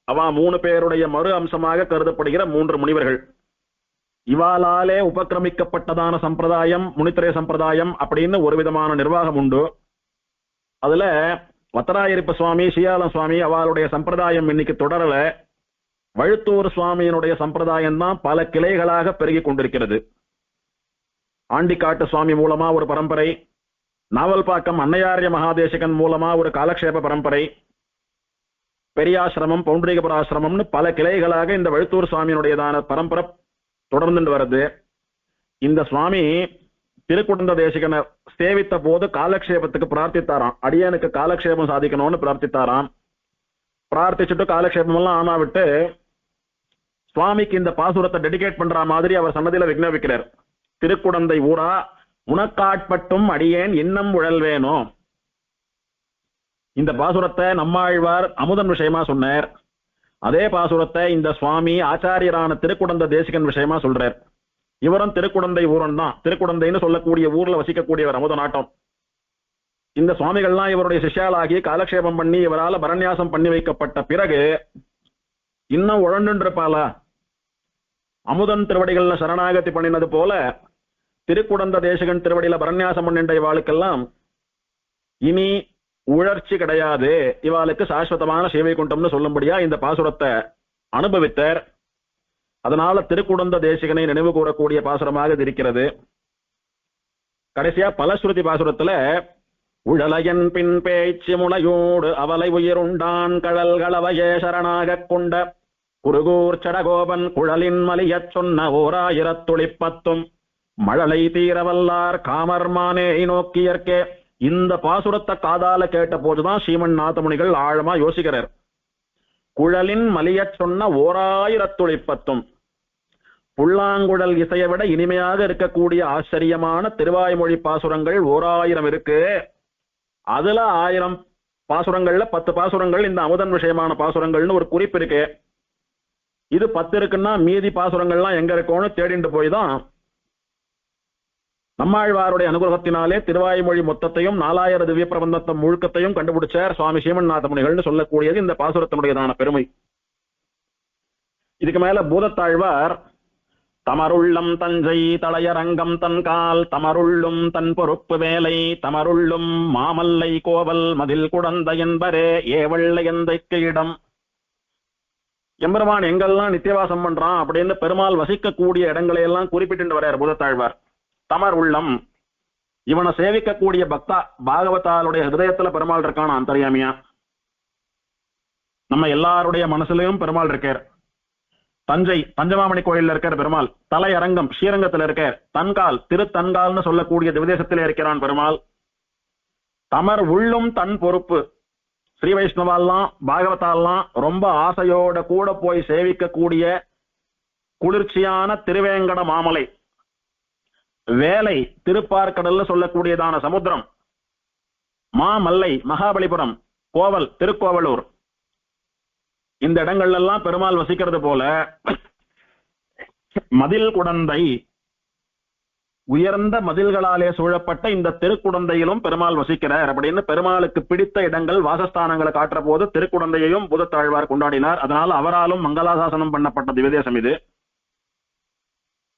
அவா 3 பேருடைய மறு அம்சமாக கருதப்படுகிற 3 முனிவர்கள். இவாலாலே உபக்கிரமிக்கப்பட்டதான சம்பிரதாயம் முனித்திரய சம்பிரதாயம் அப்படின்னு ஒரு விதமான நிர்வாகம் உண்டு. அதுல வத்தராயிருப்பு சுவாமி, ஸ்ரீயாலம் சுவாமி அவளுடைய சம்பிரதாயம் இன்னைக்கு தொடரல. வழுத்தூர் சுவாமியினுடைய சம்பிரதாயம் தான் பல கிளைகளாக பெருகி கொண்டிருக்கிறது. ஆண்டிக்காட்டு சுவாமி மூலமா ஒரு பரம்பரை, நாவல்பாக்கம் அன்னையாரிய மகாதேசிகன் மூலமா ஒரு காலக்ஷேப பரம்பரை, பெரியாசிரமம், பௌண்டரிகபுராசிரமம்னு பல கிளைகளாக இந்த வழுத்தூர் சுவாமியினுடையதான பரம்பரை தொடர்ந்து வருது. இந்த சுவாமி திருக்குடந்த தேசிகனை சேவித்த போது காலக்ஷேபத்துக்கு பிரார்த்தித்தாராம். அடியனுக்கு காலக்ஷேபம் சாதிக்கணும்னு பிரார்த்தித்தாராம். பிரார்த்திச்சுட்டு காலக்ஷேபம் எல்லாம் ஆனா விட்டு சுவாமிக்கு இந்த பாசுரத்தை டெடிகேட் பண்ற மாதிரி அவர் சன்னதியில விக்னவிக்கிறார். திருக்குடந்தை ஊரா உனக்காட்பட்டும் அடியேன் இன்னும் உழல்வேனோ. இந்த பாசுரத்தை நம்மாழ்வார் அமுதன் விஷயமா சொன்னார். அதே பாசுரத்தை இந்த சுவாமி ஆச்சாரியரான திருக்குடந்த தேசிகன் விஷயமா சொல்றார். இவரும் திருக்குடந்தை ஊரன் தான். திருக்குடந்தைன்னு சொல்லக்கூடிய ஊர்ல வசிக்கக்கூடியவர் அமுத நாட்டம். இந்த சுவாமிகள்லாம் இவருடைய சிஷ்யாலாகி காலக்ஷேபம் பண்ணி இவரால் பரநியாசம் பண்ணி வைக்கப்பட்ட பிறகு இன்னும் உழண்டுருப்பாளா? அமுதன் திருவடிகள்ல சரணாகதி பண்ணினது போல திருக்குடந்த தேசிகன் திருவடியில பரநியாசம் பண்ணின்ற இவாளுக்கெல்லாம் இனி உழற்சி கிடையாது, இவாளுக்கு சாஸ்வதமான சேவை குண்டம்னு சொல்லும்படியா இந்த பாசுரத்தை அனுபவித்தார். அதனால திருக்குடந்த தேசிகனை நினைவு கூறக்கூடிய பாசுரமாக இருக்கிறது. கடைசியா பலஸ்ருதி பாசுரத்துல உழலையன் பின் பேச்சு முளையோடு அவலை உயிருண்டான் கழல் களவையே சரணாகக் கொண்ட குருகூர் சடகோபன் குழலின் மலியச் சொன்ன 1010 மழலை தீரவல்லார் காமர்மானே நோக்கியற்கே. இந்த பாசுரத்தை காதால கேட்ட போதுதான் ஸ்ரீமன் நாதமுனிகள் ஆழமா யோசிக்கிறார். குழலின் மலியச் சொன்ன 1010 புல்லாங்குழல் இசையை விட இனிமையாக இருக்கக்கூடிய ஆச்சரியமான திருவாய்மொழி பாசுரங்கள் 1000 இருக்கு. அதுல 1000 பாசுரங்கள்ல 10 பாசுரங்கள் இந்த அமுதன் விஷயமான பாசுரங்கள்னு ஒரு குறிப்பு இருக்கு. இது 10 இருக்குன்னா மீதி பாசுரங்கள்லாம் எங்க இருக்கும்னு தேடிட்டு போய் தான் நம்மாழ்வாருடைய அனுகிரகத்தினாலே திருவாய்மொழி மொத்தத்தையும் 4000 திவ்ய பிரபந்தத்தை முழுக்கத்தையும் கண்டுபிடிச்சார் சுவாமி ஸ்ரீமன் நாதமுனிகள்னு சொல்லக்கூடியது இந்த பாசுரத்தினுடையதான பெருமை. இதுக்கு மேல பூதத்தாழ்வார் தமருள்ளம் தஞ்சை தளையரங்கம் தன்கால் தமருள்ளும் தன் பொறுப்பு வேலை தமருள்ளும் மாமல்லை கோவல் மதில் குடந்த என்பரே ஏவள்ள எந்தைக்கு இடம். எம்பெருமான் எங்கெல்லாம் நித்தியவாசம் பண்றான் அப்படின்னு பெருமாள் வசிக்கக்கூடிய இடங்களை எல்லாம் குறிப்பிட்டு வர்றார் பூதத்தாழ்வார். தமர் உள்ளம், இவனை சேவிக்கக்கூடிய பக்தா பாகவதாளுடைய ஹிருதயத்துல பெருமாள் இருக்கான் அந்தர்யாமியா. நம்ம எல்லாருடைய மனசுலயும் பெருமாள் இருக்கார். தஞ்சை பஞ்சமாமணி கோயில்ல இருக்கார் பெருமாள். தலையரங்கம் ஸ்ரீரங்கத்துல இருக்கார். தன்கால் திருத்தன்கால்னு சொல்லக்கூடிய திவதேசத்திலே இருக்கிறான் பெருமாள். தமர் உள்ளும் தன் பொறுப்பு. ஸ்ரீ வைஷ்ணவாலாம் பாகவதாலாம் ரொம்ப ஆசையோட கூட போய் சேவிக்கக்கூடிய குளிர்ச்சியான திருவேங்கட மாமலை. வேலை திருப்பார்கடல்ல சொல்லக்கூடியதான சமுத்திரம். மாமல்லை மகாபலிபுரம். கோவல் திருக்கோவலூர். இந்த இடங்கள்ல எல்லாம் பெருமாள் வசிக்கிறது போல மதில் குடந்தை உயர்ந்த மதில்களாலே சூழப்பட்ட இந்த திருக்குடந்தையிலும் பெருமாள் வசிக்கிறார் அப்படின்னு பெருமாளுக்கு பிடித்த இடங்கள் வாசஸ்தானங்களை காட்டுற போது திருக்குடந்தையையும் பூதத்தாழ்வார் கொண்டாடினார். அதனால அவராலும் மங்களாசாசனம் பண்ணப்பட்ட திவதேசம் இது.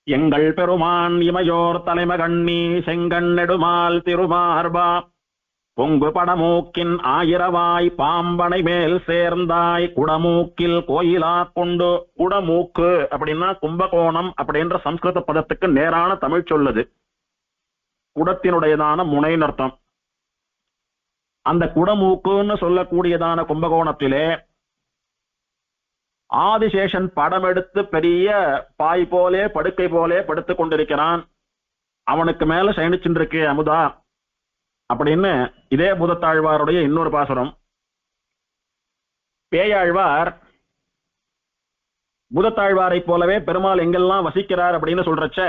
எங்கள் பெருமான் இமையோர் தலைமகண்ணி செங்கண் நெடுமால் திருமார்பா பொங்கு படமூக்கின் ஆயிரவாய் பாம்பனை மேல் சேர்ந்தாய் குடமூக்கில் கோயிலா கொண்டு. குடமூக்கு அப்படின்னா கும்பகோணம் அப்படின்ற சம்ஸ்கிருத பதத்துக்கு நேரான தமிழ் சொல்லுது. குடத்தினுடையதான முனைன்னு அர்த்தம். அந்த குடமூக்குன்னு சொல்லக்கூடியதான கும்பகோணத்திலே ஆதிசேஷன் படம் எடுத்து பெரிய பாய் போலே படுக்கை போலே படுத்துக் கொண்டிருக்கிறான். அவனுக்கு மேல சயனிச்சுருக்கு அமுதா அப்படின்னு இதே பூதத்தாழ்வாருடைய இன்னொரு பாசுரம். பேயாழ்வார் பூதத்தாழ்வாரை போலவே பெருமாள் எங்கெல்லாம் வசிக்கிறார் அப்படின்னு சொல்றச்ச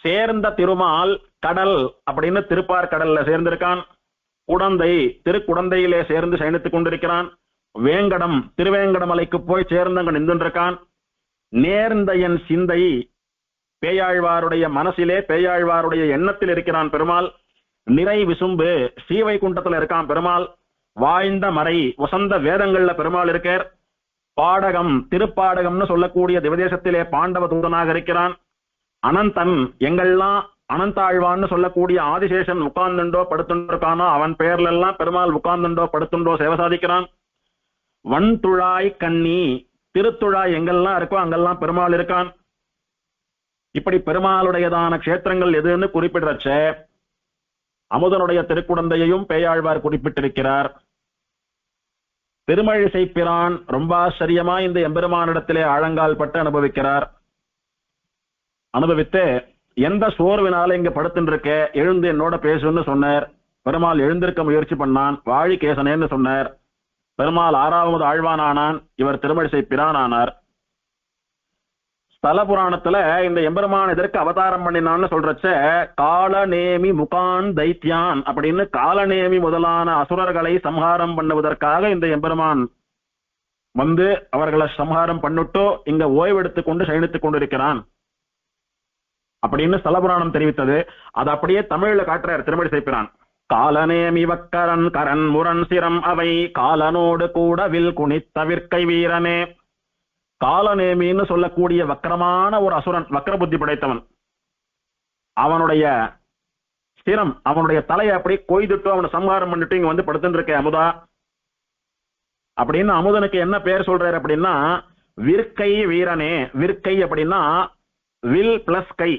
சேர்ந்த திருமால் கடல் அப்படின்னு திருப்பார் கடல்ல சேர்ந்திருக்கான். குடந்தை திருக்குடந்தையிலே சேர்ந்து சயனித்துக் கொண்டிருக்கிறான். வேங்கடம் திருவேங்கடமலைக்கு போய் சேர்ந்தங்க நின்றுருக்கான். நேர்ந்த என் சிந்தை பேயாழ்வாருடைய மனசிலே பேயாழ்வாருடைய எண்ணத்தில் இருக்கிறான் பெருமாள். நிறை விசும்பு ஸ்ரீவைகுண்டத்துல இருக்கான் பெருமாள். வாழ்ந்த மறை வசந்த வேதங்கள்ல பெருமாள் இருக்கார். பாடகம் திருப்பாடகம்னு சொல்லக்கூடிய திவதேசத்திலே பாண்டவ தூதனாக இருக்கிறான். அனந்தன் எங்கெல்லாம் அனந்தாழ்வான்னு சொல்லக்கூடிய ஆதிசேஷன் உட்கார்ந்துண்டோ படுத்துண்டிருக்கானோ அவன் பெயர்ல எல்லாம் பெருமாள் உட்கார்ந்துண்டோ படுத்துண்டோ சேவை சாதிக்கிறான். வன்துழாய் கண்ணி திருத்துழாய் எங்கெல்லாம் இருக்கோ அங்கெல்லாம் பெருமாள் இருக்கான். இப்படி பெருமாளுடையதான க்ஷேத்திரங்கள் எதுன்னு குறிப்பிடுறச்ச அமுதனுடைய திருக்குடந்தையையும் பேயாழ்வார் குறிப்பிட்டிருக்கிறார். திருமழிசை பிரான் ரொம்ப ஆச்சரியமா இந்த எம்பெருமானிடத்திலே ஆழங்கால் பட்டு அனுபவிக்கிறார். அனுபவித்து எந்த சோர்வினால இங்க படுத்துட்டு இருக்க எழுந்து என்னோட பேசுன்னு சொன்னார். பெருமாள் எழுந்திருக்க முயற்சி பண்ணான். வாழி கேசனேன்னு சொன்னார். பெருமாள் 6வது ஆழ்வானானான். இவர் திருமழிசை பிரான் ஆனார். ஸ்தல புராணத்துல இந்த எம்பெருமான் எதற்கு அவதாரம் பண்ணினான்னு சொல்றச்ச காலநேமி முகான் தைத்தியான் அப்படின்னு காலநேமி முதலான அசுரர்களை சம்ஹாரம் பண்ணுவதற்காக இந்த எம்பெருமான் வந்து அவர்களை சம்ஹாரம் பண்ணிட்டு இங்க ஓய்வெடுத்துக் கொண்டு சயனித்துக் கொண்டிருக்கிறான் அப்படின்னு ஸ்தல புராணம் தெரிவித்தது. அது அப்படியே தமிழ்ல காட்டுறார் திருமழிசை பிரான். காலநேமி வக்கரன் கரன் முரண் சிரம் அவை காலனோடு கூட வில் குனித்தவிற்கை வீரனே. காலநேமின்னு சொல்லக்கூடிய வக்கரமான ஒரு அசுரன், வக்கர புத்தி படைத்தவன். அவனுடைய சிரம் அவனுடைய தலையை அப்படி கொய்துட்டு அவனை சம்ஹாரம் பண்ணிட்டு இங்க வந்து படுத்துட்டு இருக்க அமுதா அப்படின்னு அமுதனுக்கு என்ன பேர் சொல்றாரு அப்படின்னா விற்கை வீரனே. விற்கை அப்படின்னா வில் பிளஸ் கை.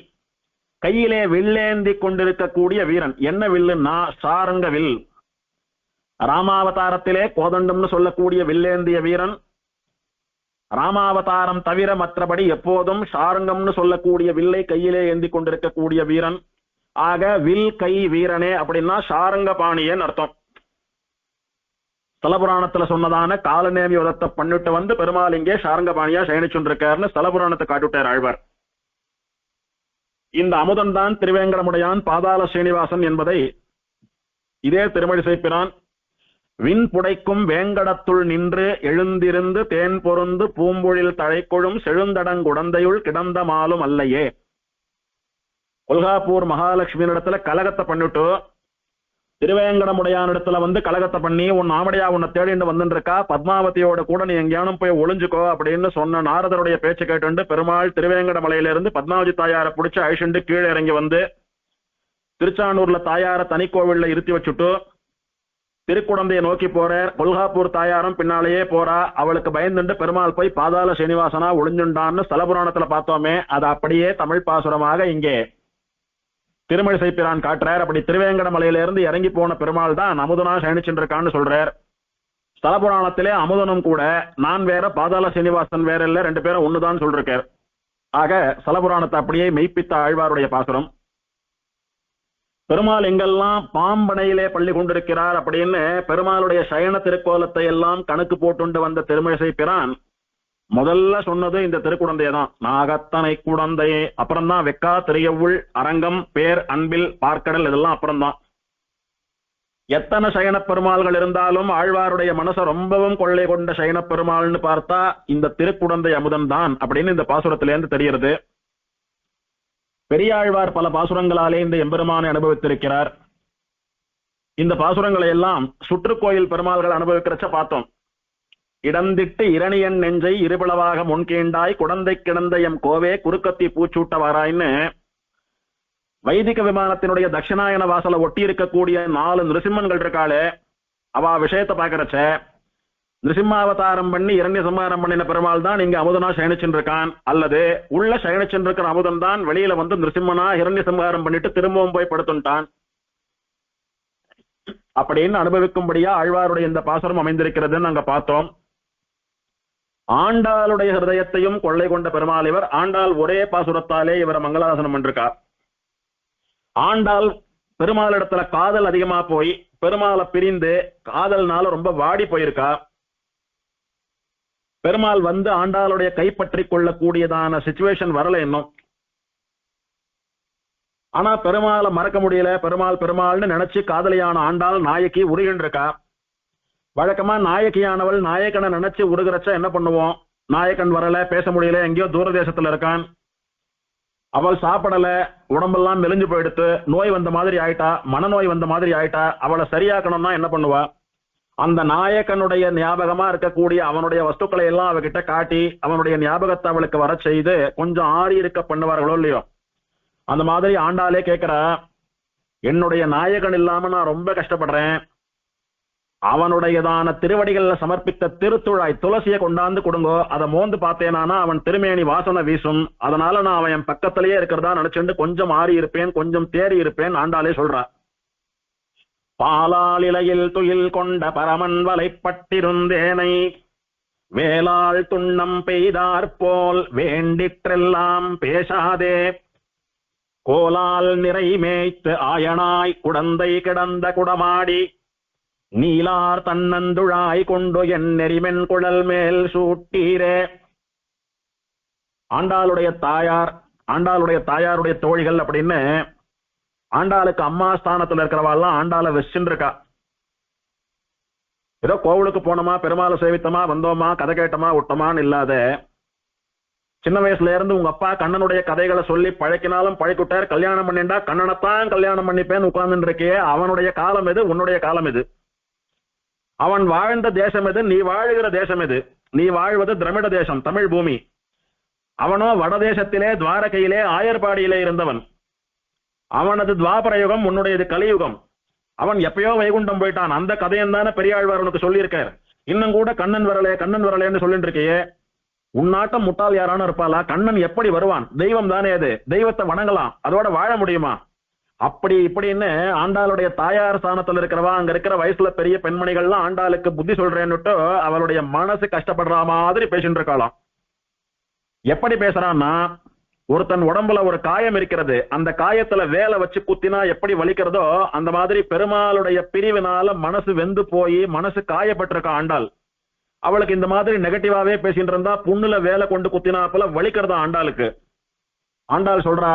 கையிலே வில்லேந்தி கொண்டிருக்கக்கூடிய வீரன். என்ன வில்லுன்னா சாரங்க வில். ராமாவதாரத்திலே கோதண்டம்னு சொல்லக்கூடிய வில்லேந்திய வீரன். ராமாவதாரம் தவிர மற்றபடி எப்போதும் சாரங்கம்னு சொல்லக்கூடிய வில்லை கையிலே ஏந்தி கொண்டிருக்கக்கூடிய வீரன். ஆக வில் கை வீரனே அப்படின்னா சாரங்க பாணியன் அர்த்தம். ஸ்தலபுராணத்துல சொன்னதான காலநேமி உதத்தை பண்ணிட்டு வந்து பெருமாள் இங்கே சாரங்க பாணியா சயனிச்சுருக்காருன்னு ஸ்தலபுராணத்தை காட்டுட்டார் ஆழ்வார். இந்த அமுதன் தான் திருவேங்கடமுடையான் பாதாள ஸ்ரீனிவாசன் என்பதை இதே திருமழிசை பிரான் விண் புடைக்கும் வேங்கடத்துள் நின்று எழுந்திருந்து தேன் பொருந்து பூம்பொழில் தழைக்கொழும் செழுந்தடங்குடந்தையுள் கிடந்த மாலும் அல்லையே. கொல்காப்பூர் மகாலட்சுமி இடத்துல கலகத்தை பண்ணிட்டு திருவேங்கடமுடையான் இடத்துல வந்து கலகத்தை பண்ணி உன் ஆமடையா உன்னை தேடிட்டு வந்துட்டு இருக்கா, பத்மாவதியோட கூட நீ எங்கேயானும் போய் ஒளிஞ்சுக்கோ அப்படின்னு சொன்ன நாரதருடைய பேச்சு கேட்டு பெருமாள் திருவேங்கடமலையிலிருந்து பத்மாவதி தாயாரை பிடிச்சு அழிச்சுண்டு கீழே இறங்கி வந்து திருச்சானூர்ல தாயார தனிக்கோவில்ல இருத்தி வச்சுட்டு திருக்குடந்தையை நோக்கி போறார். கொல்காப்பூர் தாயாரும் பின்னாலேயே போறா. அவளுக்கு பயந்துண்டு பெருமாள் போய் பாதாள சீனிவாசனா ஒளிஞ்சுண்டான்னு ஸ்தலபுராணத்துல பார்த்தோமே, அது அப்படியே தமிழ் பாசுரமாக இங்கே திருமழிசை பிரான் காட்டுறார். அப்படி திருவேங்கடமலையிலிருந்து இறங்கி போன பெருமாள் தான் அமுதனா சயனிச்சுருக்கான்னு சொல்றார். ஸ்தலபுராணத்திலே அமுதனும் கூட நான் வேற பாதாள சீனிவாசன் வேற இல்ல, ரெண்டு பேரும் ஒண்ணுதான் சொல்றார். ஆக ஸ்தலபுராணத்தை அப்படியே மெய்ப்பித்த ஆழ்வாருடைய பாசுரம். பெருமாள் எங்கெல்லாம் பாம்பனையிலே பள்ளி கொண்டிருக்கிறார் அப்படின்னு பெருமாளுடைய சயன திருக்கோலத்தை எல்லாம் கணக்கு போட்டுண்டு வந்த திருமழிசை பிரான் முதல்ல சொன்னது இந்த திருக்குடந்தையை தான். நாகத்தனை குடந்தையே, அப்புறம்தான் வெக்கா திரையவுள் அரங்கம் பேர் அன்பில் பார்க்கடல், இதெல்லாம் அப்புறம்தான். எத்தனை சயன பெருமாள்கள் இருந்தாலும் ஆழ்வாருடைய மனசை ரொம்பவும் கொள்ளை கொண்ட சயன பெருமாள்னு பார்த்தா இந்த திருக்குடந்தை அமுதன் தான் அப்படின்னு இந்த பாசுரத்திலேருந்து தெரிகிறது. பெரியாழ்வார் பல பாசுரங்களாலே இந்த எம்பெருமானை அனுபவித்திருக்கிறார். இந்த பாசுரங்களை எல்லாம் சுற்றுக்கோயில் பெருமாள்கள் அனுபவிக்கிறச்ச பார்த்தோம். இடந்திட்டு இரணியன் நெஞ்சை இருபிளவாக முன்கீண்டாய் குடந்தை கிடந்த எம் கோவே குறுக்கத்தி பூச்சூட்டவாராய்ன்னு வைதிக விமானத்தினுடைய தட்சிணாயன வாசலை ஒட்டி இருக்கக்கூடிய 4 நிருசிம்மன்கள் இருக்காளே, அவ விஷயத்தை பாக்கிறச்ச நிருசிம்மாவதாரம் பண்ணி இரண்ய சம்ஹாரம் பண்ணின பெருமாள் தான் இங்க அமுதனா சயனிச்சுருக்கான், அல்லது உள்ள சயனிச்சுருக்கிற அமுதன் தான் வெளியில வந்து நிருசிம்மனா இரண்ய சம்ஹாரம் பண்ணிட்டு திரும்பவும் போய் படுத்துட்டான் அப்படின்னு அனுபவிக்கும்படியா ஆழ்வாருடைய இந்த பாசுரம் அமைந்திருக்கிறதுன்னு நாங்க பார்த்தோம். ஆண்டாளுடைய ஹிருதயத்தையும் கொள்ளை கொண்ட பெருமாள் இவர். ஆண்டாள் ஒரே பாசுரத்தாலே இவரை மங்களாசனம் பண்ணிருக்கார். ஆண்டாள் பெருமாள் இடத்துல காதல் அதிகமா போய் பெருமாளை பிரிந்து காதல்னால ரொம்ப வாடி போயிருக்கா. பெருமாள் வந்து ஆண்டாளுடைய கைப்பற்றி கொள்ளக்கூடியதான சிச்சுவேஷன் வரல இன்னும். ஆனா பெருமாளை மறக்க முடியல. பெருமாள் பெருமாள்னு நினைச்சு காதலியான ஆண்டாள் நாயகி உருகின்னு இருக்கா. வழக்கமா நாயகியானவள் நாயகனை நினைச்சு உருகிறச்ச என்ன பண்ணுவோம், நாயகன் வரல, பேச முடியல, எங்கேயோ தூரதேசத்துல இருக்கான், அவள் சாப்பிடல, உடம்பெல்லாம் மெலிஞ்சு போயிடுத்து, நோய் வந்த மாதிரி ஆயிட்டா, மனநோய் வந்த மாதிரி ஆயிட்டா, அவளை சரியாக்கணும்னா என்ன பண்ணுவா, அந்த நாயகனுடைய ஞாபகமா இருக்கக்கூடிய அவனுடைய வஸ்துக்களை எல்லாம் அவகிட்ட காட்டி அவனுடைய ஞாபகத்தை அவளுக்கு வர செய்து கொஞ்சம் ஆறி இருக்க பண்ணுவார்களோ இல்லையோ. அந்த மாதிரி ஆண்டாளே கேட்கிறா, என்னுடைய நாயகன் இல்லாம நான் ரொம்ப கஷ்டப்படுறேன், அவனுடையதான திருவடிகள்ல சமர்ப்பித்த திருத்துழாய் துளசியை கொண்டாந்து கொடுங்கோ, அதை மோந்து பார்த்தேனானா அவன் திருமேனி வாசனை வீசும், அதனால நான் அவன் பக்கத்திலேயே இருக்கிறதா நினைச்சுட்டு கொஞ்சம் ஆறி இருப்பேன், கொஞ்சம் தேறி இருப்பேன் ஆண்டாளே சொல்றா. பாலால் இலையில் துயில் கொண்ட பரமன் வலைப்பட்டிருந்தேனை வேளாள் துண்ணம் பெய்தாற்போல் வேண்டிற்றெல்லாம் பேசாதே கோலால் நிறை மேய்த்து ஆயனாய் குடந்தை கிடந்த குடமாடி நீலார் தன்னந்துழாய் கொண்டு என் நெறிமென் குழல் மேல் சூட்டீரே. ஆண்டாளுடைய தாயாருடைய தோழிகள் அப்படின்னு ஆண்டாளுக்கு அம்மா ஸ்தானத்துல இருக்கிறவாள்லாம் ஆண்டாளை வெச்சுன்னு இருக்கா. ஏதோ கோவிலுக்கு போனோமா, பெருமாளை சேவித்தமா, வந்தோமா, கதை கேட்டோமா, விட்டோமான்னு இல்லாத, சின்ன வயசுல இருந்து உங்க அப்பா கண்ணனுடைய கதைகளை சொல்லி பழக்கினாலும் பழக்கிட்டார், கல்யாணம் பண்ணிண்டா கண்ணனைத்தான் கல்யாணம் பண்ணிப்பேன்னு உட்கார்ந்து இருக்கே, அவனுடைய காலம் எது, உன்னுடைய காலம் எது, அவன் வாழ்ந்த தேசம் எது, நீ வாழுகிற தேசம் எது, நீ வாழ்வது திரமிட தேசம், தமிழ் பூமி, அவனோ வடதேசத்திலே துவாரகையிலே ஆயர்பாடியிலே இருந்தவன், அவனது துவாபர யுகம், உன்னுடையது கலியுகம், அவன் எப்பயோ வைகுண்டம் போயிட்டான், அந்த கதையன் தானே பெரியாழ்வார் உனக்கு சொல்லியிருக்கார், இன்னும் கூட கண்ணன் வரலே கண்ணன் வரலேன்னு சொல்லிட்டு இருக்கையே, உன்னாட்டம் முட்டாள் யாரான இருப்பாளா? கண்ணன் எப்படி வருவான்? தெய்வம் தானே அது, தெய்வத்தை வணங்கலாம், அதோட வாழ முடியுமா? அப்படி இப்படின்னு ஆண்டாளுடைய தாயார் ஸ்தானத்துல இருக்கிறவா, அங்க இருக்கிற வயசுல பெரிய பெண்மணிகள்லாம் ஆண்டாளுக்கு புத்தி சொல்றேன்னுட்டு அவளுடைய மனசு கஷ்டப்படுற மாதிரி பேசிட்டு இருக்காளாம். எப்படி பேசுறான்னா, ஒருத்தன் உடம்புல ஒரு காயம் இருக்கிறது, அந்த காயத்துல வேலை வச்சு குத்தினா எப்படி வலிக்கிறதோ அந்த மாதிரி பெருமாளுடைய பிரிவினால மனசு வெந்து போய் மனசு காயப்பட்டிருக்கா ஆண்டாள். அவளுக்கு இந்த மாதிரி நெகட்டிவாவே பேசிட்டு இருந்தா புண்ணுல வேலை கொண்டு குத்தினாப்புல வலிக்கிறதா ஆண்டாளுக்கு. ஆண்டாள் சொல்றா,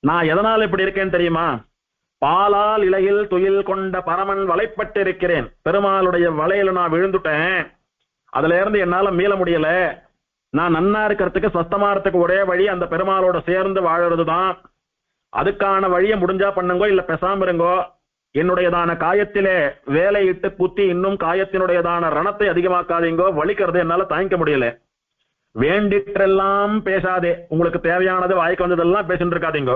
நான் எதனால இப்படி இருக்கேன்னு தெரியுமா? பாலால் இலையில் துயில் கொண்ட பரமன் வலைப்பட்டிருக்கிறேன். பெருமாளுடைய வலையில நான் விழுந்துட்டேன், அதுல இருந்து என்னால மீள முடியல. நான் நன்னா இருக்கிறதுக்கு சஸ்தமாறதுக்கு ஒரே வழி அந்த பெருமாளோட சேர்ந்து வாழறதுதான். அதுக்கான வழியை முடிஞ்சா பண்ணுங்கோ, இல்ல பெசாம இருங்கோ. என்னுடையதான காயத்திலே வேலையிட்டு குத்தி இன்னும் காயத்தினுடையதான ரணத்தை அதிகமாக்காதீங்கோ, வலிக்கிறது என்னால தாங்கிக்க முடியல. வேண்டிட்டெல்லாம் பேசாதே, உங்களுக்கு தேவையானது வாய்க்கு வந்ததெல்லாம் பேசிட்டு இருக்காதீங்க.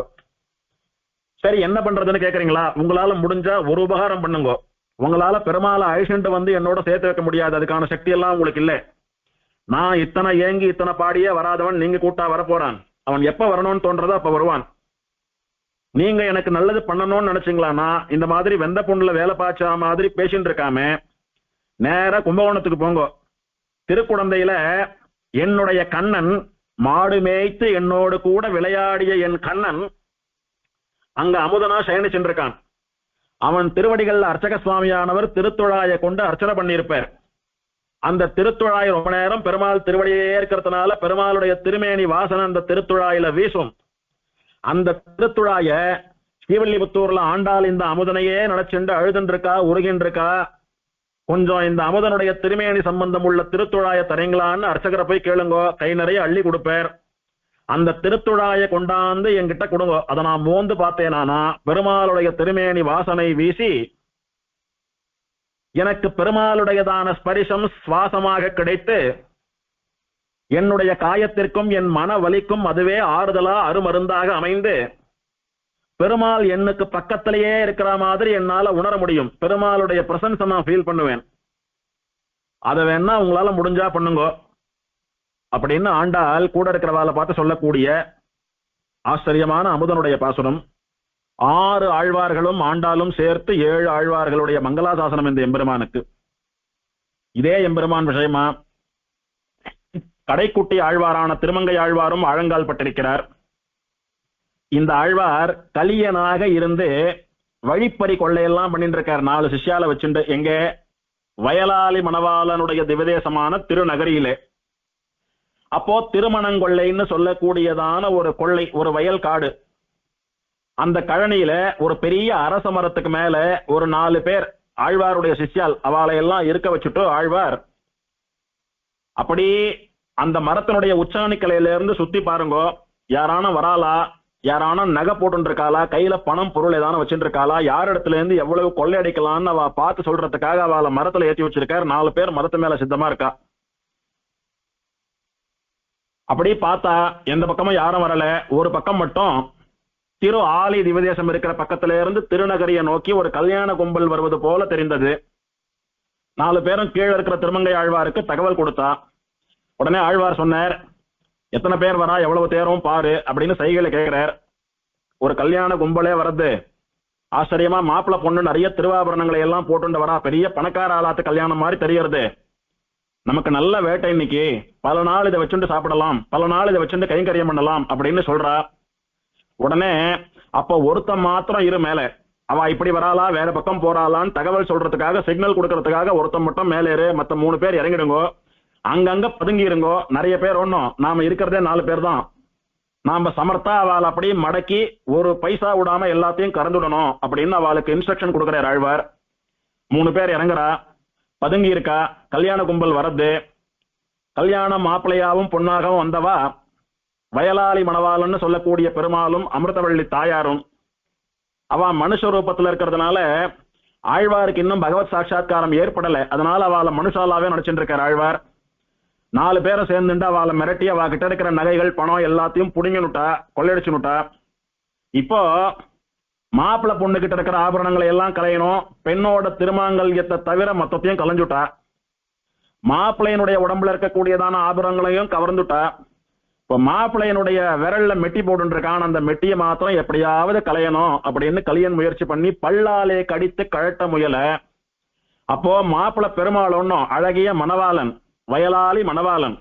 சரி, என்ன பண்றதுன்னு கேக்குறீங்களா? உங்களால முடிஞ்சா ஒரு உபகாரம் பண்ணுங்க. உங்களால பெருமாளை அழிச்சுட்டு வந்து என்னோட சேர்த்து வைக்க முடியாது, அதுக்கான சக்தி எல்லாம் உங்களுக்கு இல்லை. நான் இத்தனை ஏங்கி இத்தனை பாடியே வராதவன் நீங்க கூட்டா வரப்போறான். அவன் எப்ப வரணும்னு தோன்றதோ அப்ப வருவான். நீங்க எனக்கு நல்லது பண்ணணும்னு நினைச்சீங்களான்னா இந்த மாதிரி வெந்த பொண்ணுல வேலை பாய்ச்சா மாதிரி பேசிட்டு இருக்காம நேர கும்பகோணத்துக்கு போங்க. திருக்குடந்தையில என்னுடைய கண்ணன் மாடு மேய்த்து என்னோடு கூட விளையாடிய என் கண்ணன் அங்க அமுதனா சயனிச்சுட்டு இருக்கான். அவன் திருவடிகள்ல அர்ச்சக சுவாமியானவர் திருத்துழாயை கொண்டு அர்ச்சனை பண்ணியிருப்பார். அந்த திருத்துழாய் ரொம்ப நேரம் பெருமாள் திருவடியே இருக்கிறதுனால பெருமாளுடைய திருமேனி வாசனை அந்த திருத்துழாயில வீசும். அந்த திருத்துழாய ஸ்ரீவில்லிபுத்தூர்ல ஆண்டாள் இந்த அமுதனையே நினைச்சுண்டு அழுதுன்றிருக்கா, உருகின்றிருக்கா. கொஞ்சம் இந்த அமுதனுடைய திருமேனி சம்பந்தம் உள்ள திருத்துழாய தரீங்களான்னு அர்ச்சகரை போய் கேளுங்கோ, கை நிறைய அள்ளி கொடுப்பார். அந்த திருத்துழாய கொண்டாந்து என்கிட்ட கொடுங்க, அதை நான் மோந்து பார்த்தேனானா பெருமாளுடைய திருமேனி வாசனை வீசி எனக்கு பெருமாளுடையதான ஸ்பரிசம் சுவாசமாக கிடைத்து என்னுடைய காயத்திற்கும் என் மன வலிக்கும் அதுவே ஆறுதலா அருமருந்தாக அமைந்து பெருமாள் எனக்கு பக்கத்திலேயே இருக்கிற மாதிரி என்னால உணர முடியும். பெருமாளுடைய பிரசன்ஸை நான் ஃபீல் பண்ணுவேன். அதை வேணா உங்களால முடிஞ்சா பண்ணுங்க அப்படின்னு ஆண்டாள் கூட இருக்கிறவாளை பார்த்து சொல்லக்கூடிய ஆச்சரியமான அமுதனுடைய பாசுரம். 6 ஆழ்வார்களும் ஆண்டாலும் சேர்த்து 7 ஆழ்வார்களுடைய மங்களாசாசனம் இந்த எம்பெருமானுக்கு. இதே எம்பெருமான் விஷயமா கடைக்குட்டி ஆழ்வாரான திருமங்கை ஆழ்வாரும் ஆழங்கால் பட்டிருக்கிறார். இந்த ஆழ்வார் கலியனாக இருந்து வழிப்பறி கொள்ளையெல்லாம் பண்ணிட்டு இருக்கார் 4 சிஷ்யால வச்சுண்டு. எங்க? வயலாளி மணவாளனுடைய திவதேசமான திருநகரியிலே. அப்போ திருமணங்கொள்ளைன்னு சொல்லக்கூடியதான ஒரு கொள்ளை, ஒரு வயல் காடு. அந்த கழனியில ஒரு பெரிய அரச மரத்துக்கு மேல ஒரு 4 பேர் ஆழ்வாருடைய சிஷ்யால் அவளை எல்லாம் இருக்க வச்சுட்டு ஆழ்வார் அப்படி அந்த மரத்தினுடைய உச்சாணி கிளையில இருந்து சுத்தி பாருங்க, யாரான வராளா, யாரான நகை போட்டு இருக்காளா, கையில பணம் பொருள் ஏதான வச்சுட்டு இருக்காளா, யார் இடத்துல இருந்து எவ்வளவு கொள்ளையடிக்கலாம்னு அவ பார்த்து சொல்றதுக்காக அவளை மரத்துல ஏற்றி வச்சிருக்காரு. 4 பேர் மரத்து மேல சித்தமா இருக்கா. அப்படி பார்த்தா எந்த பக்கமும் யாரும் வரல. ஒரு பக்கம் மட்டும் திரு ஆலி திவதேசம் இருக்கிற பக்கத்துல இருந்து திருநகரியை நோக்கி ஒரு கல்யாண கும்பல் வருவது போல தெரிந்தது. 4 பேரும் கீழே இருக்கிற திருமங்கை ஆழ்வாருக்கு தகவல் கொடுத்தா. உடனே ஆழ்வார் சொன்னார், எத்தனை பேர் வரா, எவ்வளவு தேரும் பாரு அப்படின்னு சைகளை கேட்கிறார். ஒரு கல்யாண கும்பலே வரது, ஆச்சரியமா மாப்பிள்ள பொண்ணு நிறைய திருவாபரணங்களை எல்லாம் போட்டு வரா, பெரிய பணக்கார ஆளாத்து கல்யாணம் மாதிரி தெரியறது. நமக்கு நல்ல வேட்டை இன்னைக்கு, பல நாள் இதை வச்சுட்டு சாப்பிடலாம், பல நாள் இதை வச்சுட்டு கைங்கரியம் பண்ணலாம் அப்படின்னு சொல்றா. உடனே அப்ப ஒருத்தன் மாத்திரம் இரு மேல, அவ இப்படி வராளா வேற பக்கம் போறாளான்னு தகவல் சொல்றதுக்காக சிக்னல் கொடுக்கறதுக்காக ஒருத்தன் மட்டும் மேலேரு, மத்த 3 பேர் இறங்கிடுங்கோ, அங்கங்க பதுங்கி இருங்கோ. நிறைய பேர் ஒண்ணும், நாம இருக்கிறதே 4 பேர் தான், நாம சமர்த்தா அவள் அப்படி மடக்கி ஒரு பைசா விடாம எல்லாத்தையும் கறந்துடணும் அப்படின்னு அவளுக்கு இன்ஸ்ட்ரக்ஷன் கொடுக்கிறார் ஆழ்வார். 3 பேர் இறங்குறா, பதுங்கி இருக்கா. கல்யாண கும்பல் வரது. கல்யாண மாப்பிள்ளையாவும் பொண்ணாகவும் வந்தவா வயலாளி மணவாளன்னு சொல்லக்கூடிய பெருமாளும் அமிர்தவள்ளி தாயாரும். அவ மனுஷ ரூபத்துல இருக்கிறதுனால ஆழ்வாருக்கு இன்னும் பகவத் சாட்சா்காரம் ஏற்படல, அதனால அவளை மனுஷாலாவே நினைச்சுட்டு இருக்கார் ஆழ்வார். 4 பேரை சேர்ந்துட்டு அவளை மிரட்டி அவ கிட்ட இருக்கிற நகைகள் பணம் எல்லாத்தையும் புடுங்கினுட்டா, கொள்ளையடிச்சுனுட்டா. இப்போ மாப்பிள்ள பொண்ணு கிட்ட இருக்கிற ஆபரணங்களை எல்லாம் கலையணும், பெண்ணோட திருமாங்கல்யத்தை தவிர மொத்தத்தையும் கலைஞ்சுட்டா. மாப்பிள்ளையனுடைய உடம்புல இருக்கக்கூடியதான ஆபரணங்களையும் கவர்ந்துட்டா. இப்ப மாப்பிள்ளையனுடைய விரல்ல மெட்டி போட்டுருக்கான், அந்த மெட்டியை மாத்திரம் எப்படியாவது களையணும் அப்படின்னு கலியன் முயற்சி பண்ணி பல்லாலே கடித்து கழட்ட முயல. அப்போ மாப்பிள்ளை பெருமாள் ஒன்னும் அழகிய மணவாளன், வயலாளி மணவாளன்,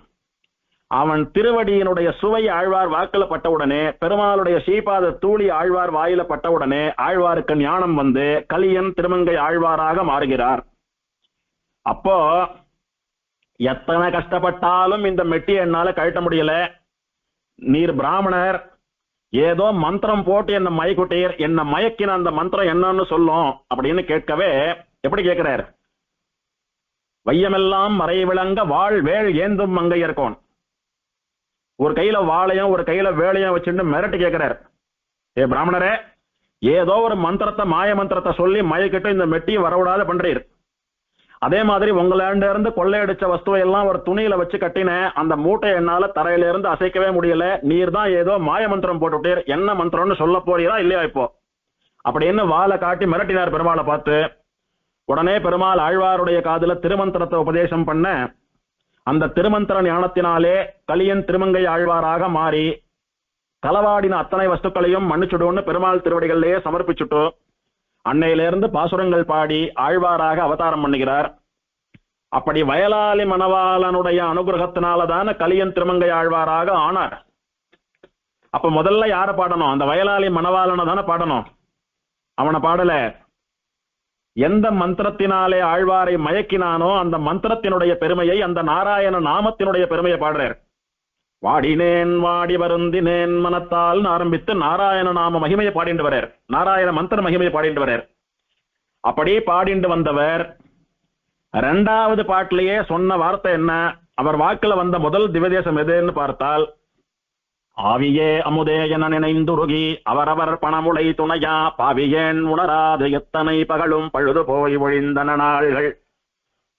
அவன் திருவடியினுடைய சுவை ஆழ்வார் வாக்குல பட்டவுடனே, பெருமாளுடைய ஸ்ரீபாத தூளி ஆழ்வார் வாயில பட்டவுடனே ஆழ்வாருக்கு ஞானம் வந்து கலியன் திருமங்கை ஆழ்வாராக மாறுகிறார். அப்போ எத்தனை கஷ்டப்பட்டாலும் இந்த மெட்டி என்னால கழட்ட முடியல, நீர் பிராமணர், ஏதோ மந்திரம் போட்டு என்ன மயக்குட்டீர், என்ன மயக்கின அந்த மந்திரம் என்னன்னு சொல்லும் அப்படின்னு கேட்கவே எப்படி கேட்கிறார்? வையமெல்லாம் மறை விளங்க வாழ் வேள் ஏந்தும் மங்கையர்கோன். ஒரு கையில வாளையும் ஒரு கையில வேலையும் வச்சுட்டு மிரட்டி கேட்கிறார், ஏ பிராமணரே, ஏதோ ஒரு மந்திரத்தை மாய மந்திரத்தை சொல்லி மயக்கிட்டு இந்த மெட்டியை வரவிடாத பண்றீர். அதே மாதிரி உங்களாண்ட இருந்து கொள்ளையடிச்ச வஸ்துவை எல்லாம் ஒரு துணியில வச்சு கட்டின அந்த மூட்டை என்னால தரையில இருந்து அசைக்கவே முடியல, நீர் தான் ஏதோ மாய மந்திரம் போட்டுட்டீர், என்ன மந்திரம்னு சொல்ல போறீரா இல்லையா இப்போ அப்படின்னு வாளை காட்டி மிரட்டினார் பெருமாளை பார்த்து. உடனே பெருமாள் ஆழ்வாருடைய காதுல திருமந்திரத்தை உபதேசம் பண்ண, அந்த திருமந்திர ஞானத்தினாலே கலியன் திருமங்கை ஆழ்வாராக மாறி களவாடின அத்தனை வஸ்துக்களையும் மன்னிச்சுடுன்னு பெருமாள் திருவடிகளிலேயே சமர்ப்பிச்சுட்டு அன்னையிலிருந்து பாசுரங்கள் பாடி ஆழ்வாராக அவதாரம் பண்ணுகிறார். அப்படி வயலாளி மணவாளனுடைய அனுகிரகத்தினாலதான கலியன் திருமங்கை ஆழ்வாராக ஆனார். அப்ப முதல்ல யார பாடணும்? அந்த வயலாளி மணவாளனை தானே பாடணும். அவனை பாடல. எந்த மந்திரத்தினாலே ஆழ்வாரை மயக்கினானோ அந்த மந்திரத்தினுடைய பெருமையை, அந்த நாராயண நாமத்தினுடைய பெருமையை பாடுறார். வாடினேன் வாடி வருந்தினேன் மனத்தால் ஆரம்பித்து நாராயண நாம மகிமையை பாடிண்டு வரார், நாராயண மந்திர மகிமையை பாடிண்டு வரார். அப்படி பாடிண்டு வந்தவர் இரண்டாவது பாட்டிலேயே சொன்ன வார்த்தை என்ன? அவர் வாக்குல வந்த முதல் திவதேசம் எதுன்னு பார்த்தால், ஆவியே அமுதே என நினைந்துருகி அவரவர் பணமுளை துணையா பாவியேன் உணராது எத்தனை பகலும் பழுது போய் ஒழிந்தன நாள்கள்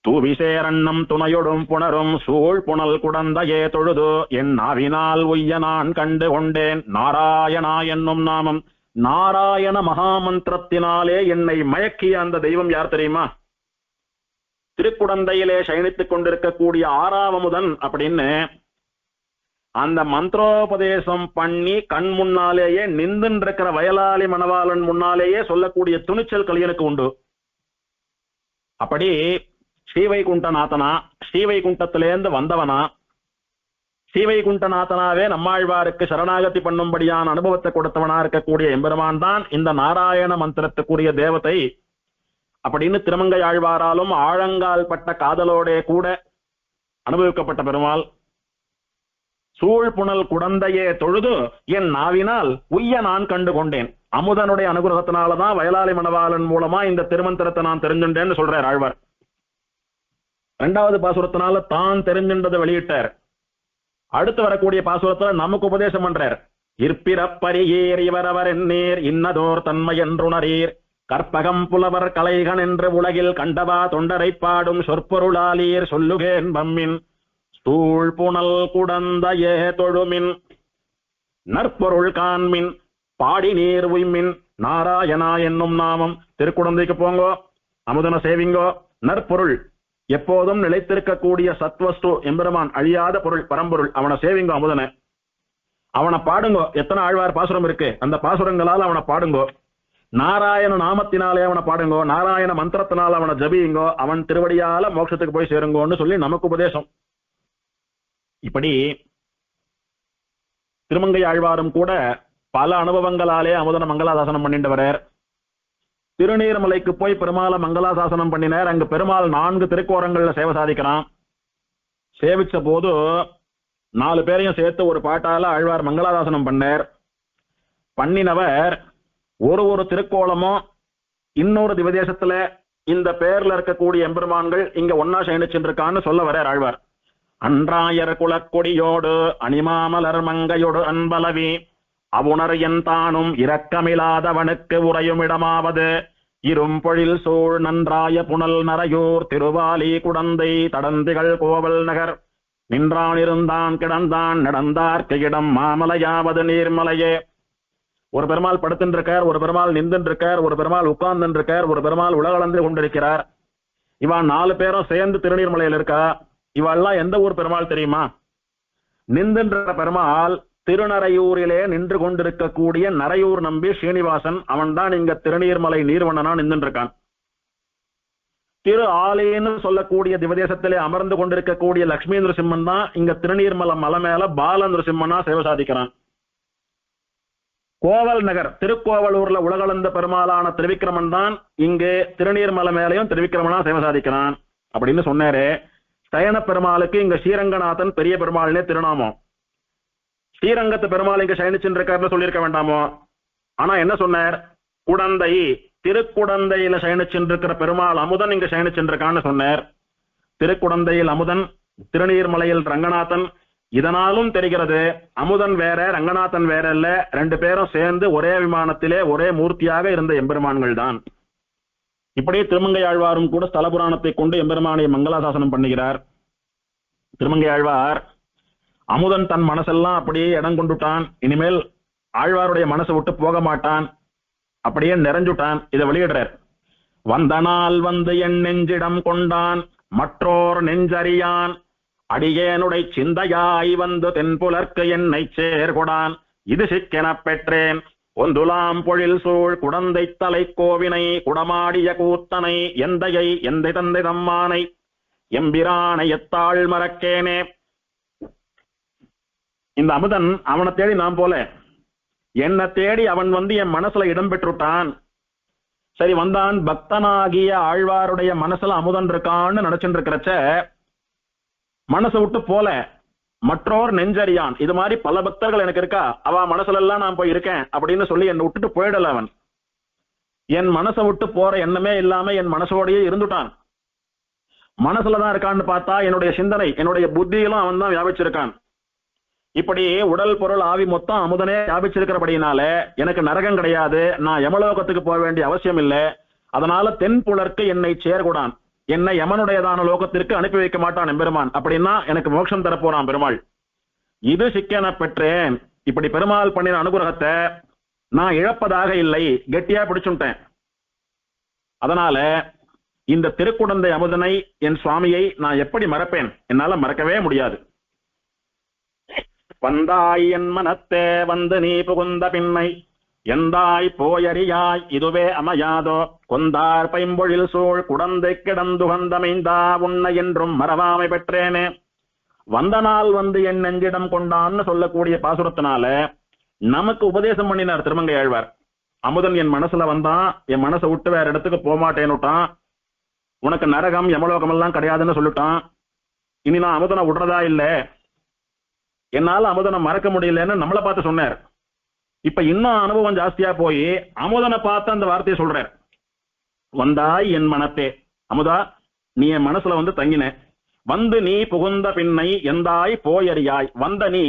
தூவிசேரண்ணம் துணையொடும் புணரும் சூழ் புனல் குடந்தையே தொழுது என் நாவினால் உய்ய நான் கண்டு கொண்டேன் நாராயணா என்னும் நாமம். நாராயண மகாமந்திரத்தினாலே என்னை மயக்கிய அந்த தெய்வம் யார் தெரியுமா? திருக்குடந்தையிலே சயனித்துக் கொண்டிருக்கக்கூடிய ஆறாவமுதன் அப்படின்னு அந்த மந்திரோபதேசம் பண்ணி கண் முன்னாலேயே நின்றுருக்கிற வயலாளி மணவாளன் முன்னாலேயே சொல்லக்கூடிய துணிச்சல் கலியனுக்கு உண்டு. அப்படி ஸ்ரீவைகுண்டநாதனா, ஸ்ரீவைகுண்டத்திலேருந்து வந்தவனா, ஸ்ரீவைகுண்டநாதனாவே நம்மாழ்வாருக்கு சரணாகதி பண்ணும்படியான அனுபவத்தை கொடுத்தவனா இருக்கக்கூடிய எம்பெருமான் தான் இந்த நாராயண மந்திரத்துக்குரிய தேவதை அப்படின்னு திருமங்கை ஆழ்வாராலும் ஆழங்கால் பட்ட காதலோடே கூட அனுபவிக்கப்பட்ட பெருமாள். சூழ்புணல் குடந்தையே தொழுது என் நாவினால் உய்ய நான் கண்டு கொண்டேன். அமுதனுடைய அனுகிரகத்தினாலதான் வயலாளி மணவாளன் மூலமா இந்த திருமந்திரத்தை நான் தெரிஞ்சுட்டேன்னு சொல்றார் ஆழ்வார். இரண்டாவது பாசுரத்தினால தான் தெரிஞ்சின்றதை வெளியிட்டார். அடுத்து வரக்கூடிய பாசுரத்துல நமக்கு உபதேசம் பண்றார். இற்பிறப்பரியேர் இவரவர் எண்ணீர் இன்னதோர் தன்மை என்றுணரீர் கற்பகம் புலவர் கலைகன் என்று உலகில் கண்டவா தொண்டரை பாடும் சொற்பொருளாலீர் சொல்லுகேன் பம்மின் தூள் புனல் குடந்தையே தொழுமின் நற்பொருள் காண்மின் பாடி நீர் உய்மின் நாராயணா என்னும் நாமம். திருக்குடந்தைக்கு போங்கோ, அமுதன சேவிங்கோ. நற்பொருள் எப்போதும் நிலைத்திருக்கக்கூடிய சத்வஸ்து எம்பெருமான், அழியாத பொருள், பரம்பொருள், அவனை சேவிங்கோ, அமுதன அவனை பாடுங்கோ. எத்தனை ஆழ்வார் பாசுரம் இருக்கு, அந்த பாசுரங்களால் அவனை பாடுங்கோ. நாராயண நாமத்தினாலே அவனை பாடுங்கோ, நாராயண மந்திரத்தினால் அவனை ஜபியுங்கோ, அவன் திருவடியால மோட்சத்துக்கு போய் சேருங்கோன்னு சொல்லி நமக்கு உபதேசம். இப்படி திருமங்கை ஆழ்வாரும் கூட பல அனுபவங்களாலே அமுதன மங்களாசாசனம் பண்ணிட்டு வரார். திருநீர்மலைக்கு போய் பெருமாளை மங்களாசாசனம் பண்ணினார். அங்கு பெருமாள் 4 திருக்கோரங்கள்ல சேவை சாதிக்கிறான். சேவிச்ச போது 4 பேரையும் சேர்த்து ஒரு பாட்டால ஆழ்வார் மங்களாசாசனம் பண்ணார். பண்ணினவர் ஒரு திருக்கோலமும் இன்னொரு திவதேசத்துல இந்த பேர்ல இருக்கக்கூடிய எம்பெருமான்கள் இங்க ஒன்னா சயனிச்சுருக்கான்னு சொல்ல வரார் ஆழ்வார். அன்றாயர் குலக்கொடியோடு அணிமாமலர் மங்கையோடு அன்பலவி அவுணர் என் தானும் இரக்கமில்லாதவனுக்கு உறையுமிடமாவது இரும்பொழில் சூழ் நன்றாய புனல் நரையூர் திருவாலி குடந்தை தடந்திகள் கோவல் நகர் நின்றான் இருந்தான் கிடந்தான் நடந்தார்க்கு இடம் மாமலையாவது நீர்மலையே. ஒரு பெருமாள் படுத்துட்டு இருக்கார், ஒரு பெருமாள் நின்று இருக்கார், ஒரு பெருமாள் உட்கார்ந்து இருக்கார், ஒரு பெருமாள் உலகளந்து கொண்டிருக்கிறார். இவன் 4 பேரும் சேர்ந்து திருநீர்மலையில் இருக்கா. இவெல்லாம் எந்த ஊர் பெருமாள் தெரியுமா? நின்றுன்ற பெருமாள் திருநறையூரிலே நின்று கொண்டிருக்கக்கூடிய நரையூர் நம்பி ஸ்ரீனிவாசன், அவன் தான் இங்க திருநீர்மலை நீர்வண்ணனா நின்று இருக்கான். திரு ஆலேன்னு சொல்லக்கூடிய திவதேசத்திலே அமர்ந்து கொண்டிருக்கக்கூடிய லட்சுமி நரசிம்மன் தான் இங்க திருநீர்மலை மலை மேல பால நரசிம்மனா சேவை சாதிக்கிறான். கோவல் நகர் திருக்கோவலூர்ல உலகளந்த பெருமாளான திருவிக்கிரமன் தான் இங்கு திருநீர்மலை மேலையும் திருவிக்கிரமனா சேவை சாதிக்கிறான் அப்படின்னு சொன்னாரு. சயன பெருமாளுக்கு இங்க ஸ்ரீரங்கநாதன் பெரிய பெருமாள்னே திருநாமம். ஸ்ரீரங்கத்து பெருமாள் இங்க சயனிச்சுருக்காருன்னு சொல்லியிருக்க வேண்டாமோ? ஆனா என்ன சொன்னார்? குடந்தை திருக்குடந்தையில சயனிச்சுருக்கிற பெருமாள் அமுதன் இங்க சயனிச்சுருக்கான்னு சொன்னார். திருக்குடந்தையில் அமுதன், திருநீர்மலையில் ரங்கநாதன். இதனாலும் தெரிகிறது அமுதன் வேற ரங்கநாதன் வேற இல்ல, ரெண்டு பேரும் சேர்ந்து ஒரே விமானத்திலே ஒரே மூர்த்தியாக இருந்த எம்பெருமான்கள் தான். இப்படி திருமங்கை ஆழ்வாரும் கூட ஸ்தல புராணத்தை கொண்டு எம்பெருமானை மங்களாசாசனம் பண்ணுகிறார். திருமங்கை ஆழ்வார் அமுதன் தன் மனசெல்லாம் அப்படியே இடம் கொண்டுட்டான், இனிமேல் ஆழ்வாருடைய மனசை விட்டு போக மாட்டான், அப்படியே நிறைஞ்சுட்டான். இதை வெளியிடுறார். வந்த நாள் வந்து என் நெஞ்சிடம் கொண்டான், மற்றோர் நெஞ்சறியான், அடியேனுடை சிந்தையாய் வந்து தென்புலர்க்கு என்னை சேர்கொடான், இது சிக்கெனப் பெற்றேன் ஒந்துலாம் பொழில் சூழ் குடந்தை தலை கோவினை குடமாடிய கூத்தனை எந்தையை எந்தை தந்தை தம்மானை எம்பிரானை எத்தாள் மறக்கேனே. இந்த அமுதன் அவனை தேடி நாம் போல, என்னை தேடி அவன் வந்து என் மனசுல இடம் பெற்றுட்டான். சரி வந்தான், பக்தனாகிய ஆழ்வாருடைய மனசுல அமுதன் இருக்கான்னு நினைச்சுட்டு இருக்கிறச்ச மனசை விட்டு போல. மற்றோர் நெஞ்சறியான், இது மாதிரி பல பக்தர்கள் எனக்கு இருக்கா, அவ மனசுல எல்லாம் நான் போய் இருக்கேன் அப்படின்னு சொல்லி என்னை விட்டுட்டு போயிடல. அவன் என் மனசை விட்டு போற எண்ணமே இல்லாம என் மனசோடையே இருந்துட்டான். மனசுலதான் இருக்கான்னு பார்த்தா என்னுடைய சிந்தனை என்னுடைய புத்தியிலும் அவன் தான் வியாபிச்சிருக்கான். இப்படி உடல் பொருள் ஆவி மொத்தம் அமுதனே வியாபிச்சிருக்கிறபடினால எனக்கு நரகம் கிடையாது, நான் யமலோகத்துக்கு போக வேண்டிய அவசியம் இல்லை. அதனால தென்புலர்க்கு என்னை சேர்கூடான், என்னை யமனுடையதான லோகத்திற்கு அனுப்பி வைக்க மாட்டான் எம்பெருமான். அப்படின்னா எனக்கு மோட்சம் தரப்போறான் பெருமாள். இது சிக்கென பெற்றேன். இப்படி பெருமாள் பண்ணின அனுகிரகத்தை நான் இழப்பதாக இல்லை, கெட்டியா பிடிச்சுட்டேன். அதனால இந்த திருக்குடந்தை அமுதனை என் சுவாமியை நான் எப்படி மறப்பேன்? என்னால மறக்கவே முடியாது. வந்தாய் என் மனத்தே வந்து நீ புகுந்த பின்னை எந்தாய் போயறியாய் இதுவே அமையாதோ கொந்தார் பைம்பொழில் சூழ் குடந்தை கிடந்து வந்தமைந்தா உன்னை என்றும் மறவாமை பெற்றேனே. வந்த நாள் வந்து என் நெஞ்சிடம் கொண்டான்னு சொல்லக்கூடிய பாசுரத்தினால நமக்கு உபதேசம் பண்ணினார் திருமங்கை ஆழ்வார். அமுதன் என் மனசுல வந்தான், என் மனசை விட்டு வேற இடத்துக்கு போகமாட்டேன்னுட்டான், உனக்கு நரகம் யமலோகம் எல்லாம் கிடையாதுன்னு சொல்லிட்டான். இனி நான் அமுதனை விடுறதா இல்லை, என்னால அமுதனை மறக்க முடியலன்னு நம்மளை பார்த்து சொன்னார். இப்ப இன்னும் அனுபவம் ஜாஸ்தியா போய் அமுதனை பார்த்து அந்த வார்த்தையை சொல்றார். வந்தாய் என் மனத்தே, அமுதா நீ என் மனசுல வந்து தங்கின, வந்து நீ புகுந்த பின்னை எந்தாய் போயறியாய். வந்த நீ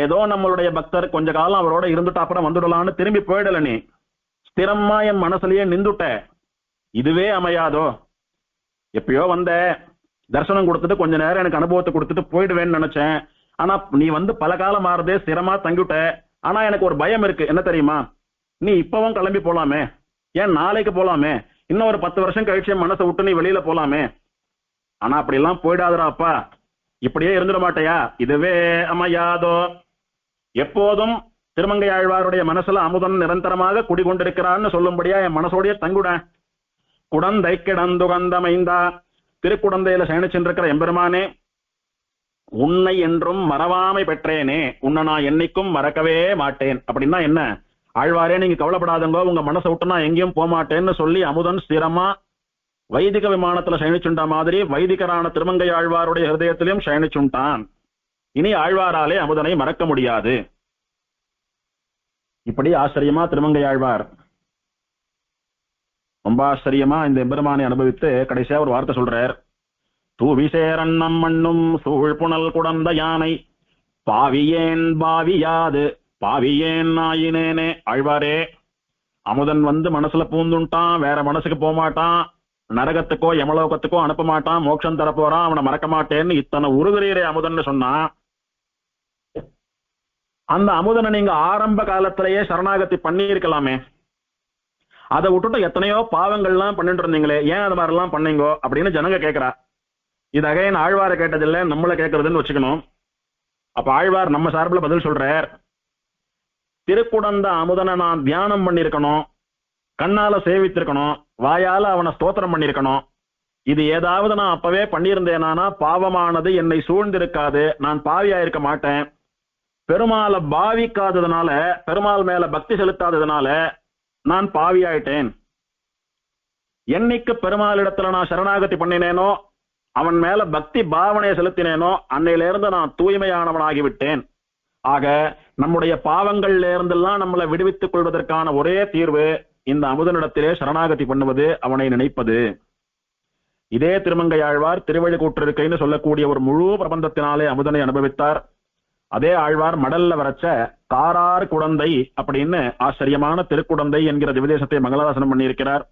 ஏதோ நம்மளுடைய பக்தர் கொஞ்ச காலம் அவரோட இருந்துட்டு அப்புறம் வந்துடலான்னு திரும்பி போயிடல, நீ ஸ்திரமா என் மனசுலயே நின்றுட்ட. இதுவே அமையாதோ, எப்பயோ வந்த தரிசனம் கொடுத்துட்டு கொஞ்ச நேரம் எனக்கு அனுபவத்தை கொடுத்துட்டு போயிடுவேன்னு நினைச்சேன். ஆனா நீ வந்து பல காலம் மாறுதே, ஸ்திரமா தங்கிவிட்ட. ஆனா எனக்கு ஒரு பயம் இருக்கு, என்ன தெரியுமா? நீ இப்பவும் கிளம்பி போலாமே, ஏன் நாளைக்கு போலாமே, இன்னும் ஒரு 10 வருஷம் கழிச்சு மனசை விட்டு நீ வெளியில போலாமே. ஆனா அப்படி எல்லாம் போயிடாதரா அப்பா, இப்படியே இருந்துட மாட்டையா? இதுவே அமையாதோ. எப்போதும் திருமங்கை ஆழ்வாருடைய மனசுல அமுதன் நிரந்தரமாக குடிகொண்டிருக்கிறான்னு சொல்லும்படியா என் மனசோடைய தங்குட. குடந்தை கிடந்து கந்தமைந்தா, திருக்குடந்தையில சயனிச்சென்றிருக்கிற எம்பெருமானே, உன்னை என்றும் மறவாமை பெற்றேனே, உன்னை நான் என்னைக்கும் மறக்கவே மாட்டேன். அப்படின்னா என்ன? ஆழ்வாரே நீங்க கவலைப்படாதங்கோ, உங்க மனசை விட்டு நான் எங்கேயும் போக மாட்டேன்னு சொல்லி அமுதன் ஸ்திரமா வைதிக விமானத்துல சயனிச்சுண்டா மாதிரி வைதிகரான திருமங்கை ஆழ்வாருடைய ஹிருதயத்திலும் சயனிச்சுண்டான். இனி ஆழ்வாராலே அமுதனை மறக்க முடியாது. இப்படி ஆச்சரியமா திருமங்கை ஆழ்வார் ரொம்ப ஆச்சரியமா இந்த எம்பெருமானை அனுபவித்து கடைசியா ஒரு வார்த்தை சொல்றார். தூவிசேரன்னம் மண்ணும் சூழ் புனல் குடந்த யானை பாவியேன் பாவியாது பாவியேன் ஆயினேனே. ஆழ்வாரே, அமுதன் வந்து மனசுல பூந்துட்டான், வேற மனசுக்கு போக மாட்டான், நரகத்துக்கோ யமலோகத்துக்கோ அனுப்ப மாட்டான், மோட்சம் தரப்போறான், அவனை மறக்க மாட்டேன்னு இத்தனை உருகிறீரே அமுதன் சொன்னா, அந்த அமுதனை நீங்க ஆரம்ப காலத்திலேயே சரணாகதி பண்ணி இருக்கலாமே. அதை விட்டுட்டு எத்தனையோ பாவங்கள்லாம் பண்ணிட்டு இருந்தீங்களே, ஏன் அது மாதிரிலாம் பண்ணீங்கோ அப்படின்னு ஜனங்க கேட்கிறா. இது அகைன் ஆழ்வாரை கேட்டதில்லை, நம்மளை கேட்கறதுன்னு வச்சுக்கணும். அப்ப ஆழ்வார் நம்ம சார்பில் பதில் சொல்றார். திருக்குடந்த அமுதனை நான் தியானம் பண்ணிருக்கணும், கண்ணால சேவித்திருக்கணும், வாயால அவனை ஸ்தோத்திரம் பண்ணிருக்கணும். இது ஏதாவது நான் அப்பவே பண்ணியிருந்தேனானா பாவமானது என்னை சூழ்ந்திருக்காது, நான் பாவியா இருக்க மாட்டேன். பெருமாளை பாவிக்காததுனால, பெருமாள் மேல பக்தி செலுத்தாததுனால நான் பாவியாயிட்டேன். என்னைக்கு பெருமாளிடத்துல நான் சரணாகதி பண்ணினேனோ, அவன் மேல பக்தி பாவனையை செலுத்தினேனோ, அன்னையிலிருந்து நான் தூய்மையானவனாகிவிட்டேன். ஆக நம்முடைய பாவங்கள்ல இருந்தெல்லாம் நம்மளை விடுவித்துக் கொள்வதற்கான ஒரே தீர்வு இந்த அமுதனிடத்திலே சரணாகதி பண்ணுவது, அவனை நினைப்பது. இதே திருமங்கையாழ்வார் திருவழிக்கூற்றிருக்கைன்னு சொல்லக்கூடிய ஒரு முழு பிரபந்தத்தினாலே அமுதனை அனுபவித்தார். அதே ஆழ்வார் மடல்ல வரைச்ச காரார் குடந்தை அப்படின்னு ஆச்சரியமான திருக்குடந்தை என்கிற திவதேசத்தை மங்களாதாசனம் பண்ணியிருக்கிறார்.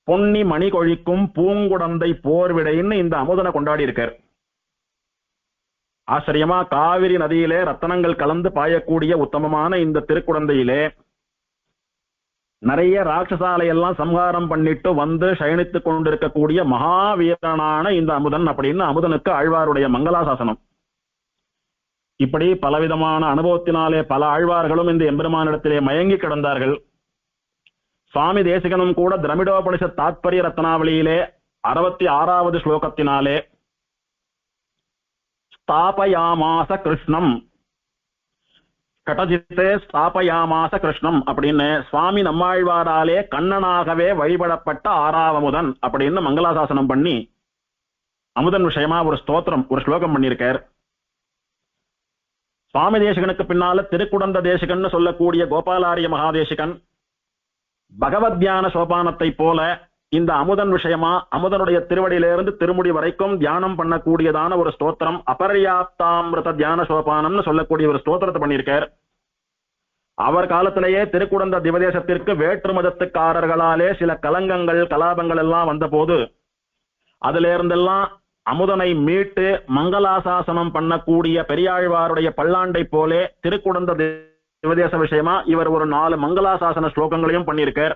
பொன்னி மணி கொழிக்கும் பூங்குடந்தை போர்விடைன்னு இந்த அமுதனை கொண்டாடி இருக்கார். ஆச்சரியமா காவிரி நதியிலே ரத்தனங்கள் கலந்து பாயக்கூடிய உத்தமமான இந்த திருக்குடந்தையிலே நிறைய ராட்சசாலை எல்லாம் சம்ஹாரம் பண்ணிட்டு வந்து சயனித்துக் கொண்டிருக்கக்கூடிய மகாவீரனான இந்த அமுதன் அப்படின்னு அமுதனுக்கு ஆழ்வாருடைய மங்களாசாசனம். இப்படி பலவிதமான அனுபவத்தினாலே பல ஆழ்வார்களும் இந்த எம்பெருமானிடத்திலே மயங்கி கிடந்தார்கள். சுவாமி தேசிகனும் கூட திரமிடோபனிஷத் தாத்பரிய ரத்னாவளியிலே 66வது ஸ்லோகத்தினாலே ஸ்தாபயாமாச கிருஷ்ணம் கடஜித்தே ஸ்தாபயாமாச கிருஷ்ணம் அப்படின்னு சுவாமி நம்மாழ்வாராலே கண்ணனாகவே வழிபடப்பட்ட ஆறாவமுதன் அப்படின்னு மங்களாசாசனம் பண்ணி அமுதன் விஷயமா ஒரு ஸ்தோத்திரம், ஒரு ஸ்லோகம் பண்ணியிருக்கார். சுவாமி தேசிகனுக்கு பின்னால திருக்குடந்த தேசிகன் சொல்லக்கூடிய கோபாலாரிய மகாதேசிகன் பகவத் தியான சோபானத்தை போல இந்த அமுதன் விஷயமா அமுதனுடைய திருவடியிலிருந்து திருமுடி வரைக்கும் தியானம் பண்ணக்கூடியதான ஒரு ஸ்தோத்திரம், அபர்யாப்தாமிருத தியான சோபானம்னு சொல்லக்கூடிய ஒரு ஸ்தோத்திரத்தை பண்ணியிருக்கார். அவர் காலத்திலேயே திருக்குடந்த திவதேசத்திற்கு வேற்று மதத்துக்காரர்களாலே சில கலங்கங்கள் கலாபங்கள் எல்லாம் வந்த போது அதுல இருந்தெல்லாம் அமுதனை மீட்டு மங்களாசாசனம் பண்ணக்கூடிய பெரியாழ்வாருடைய பல்லாண்டை போலே திருக்குடந்த திவதேச விஷயமா இவர் ஒரு 4 மங்களாசாசன ஸ்லோகங்களையும் பண்ணியிருக்கார்.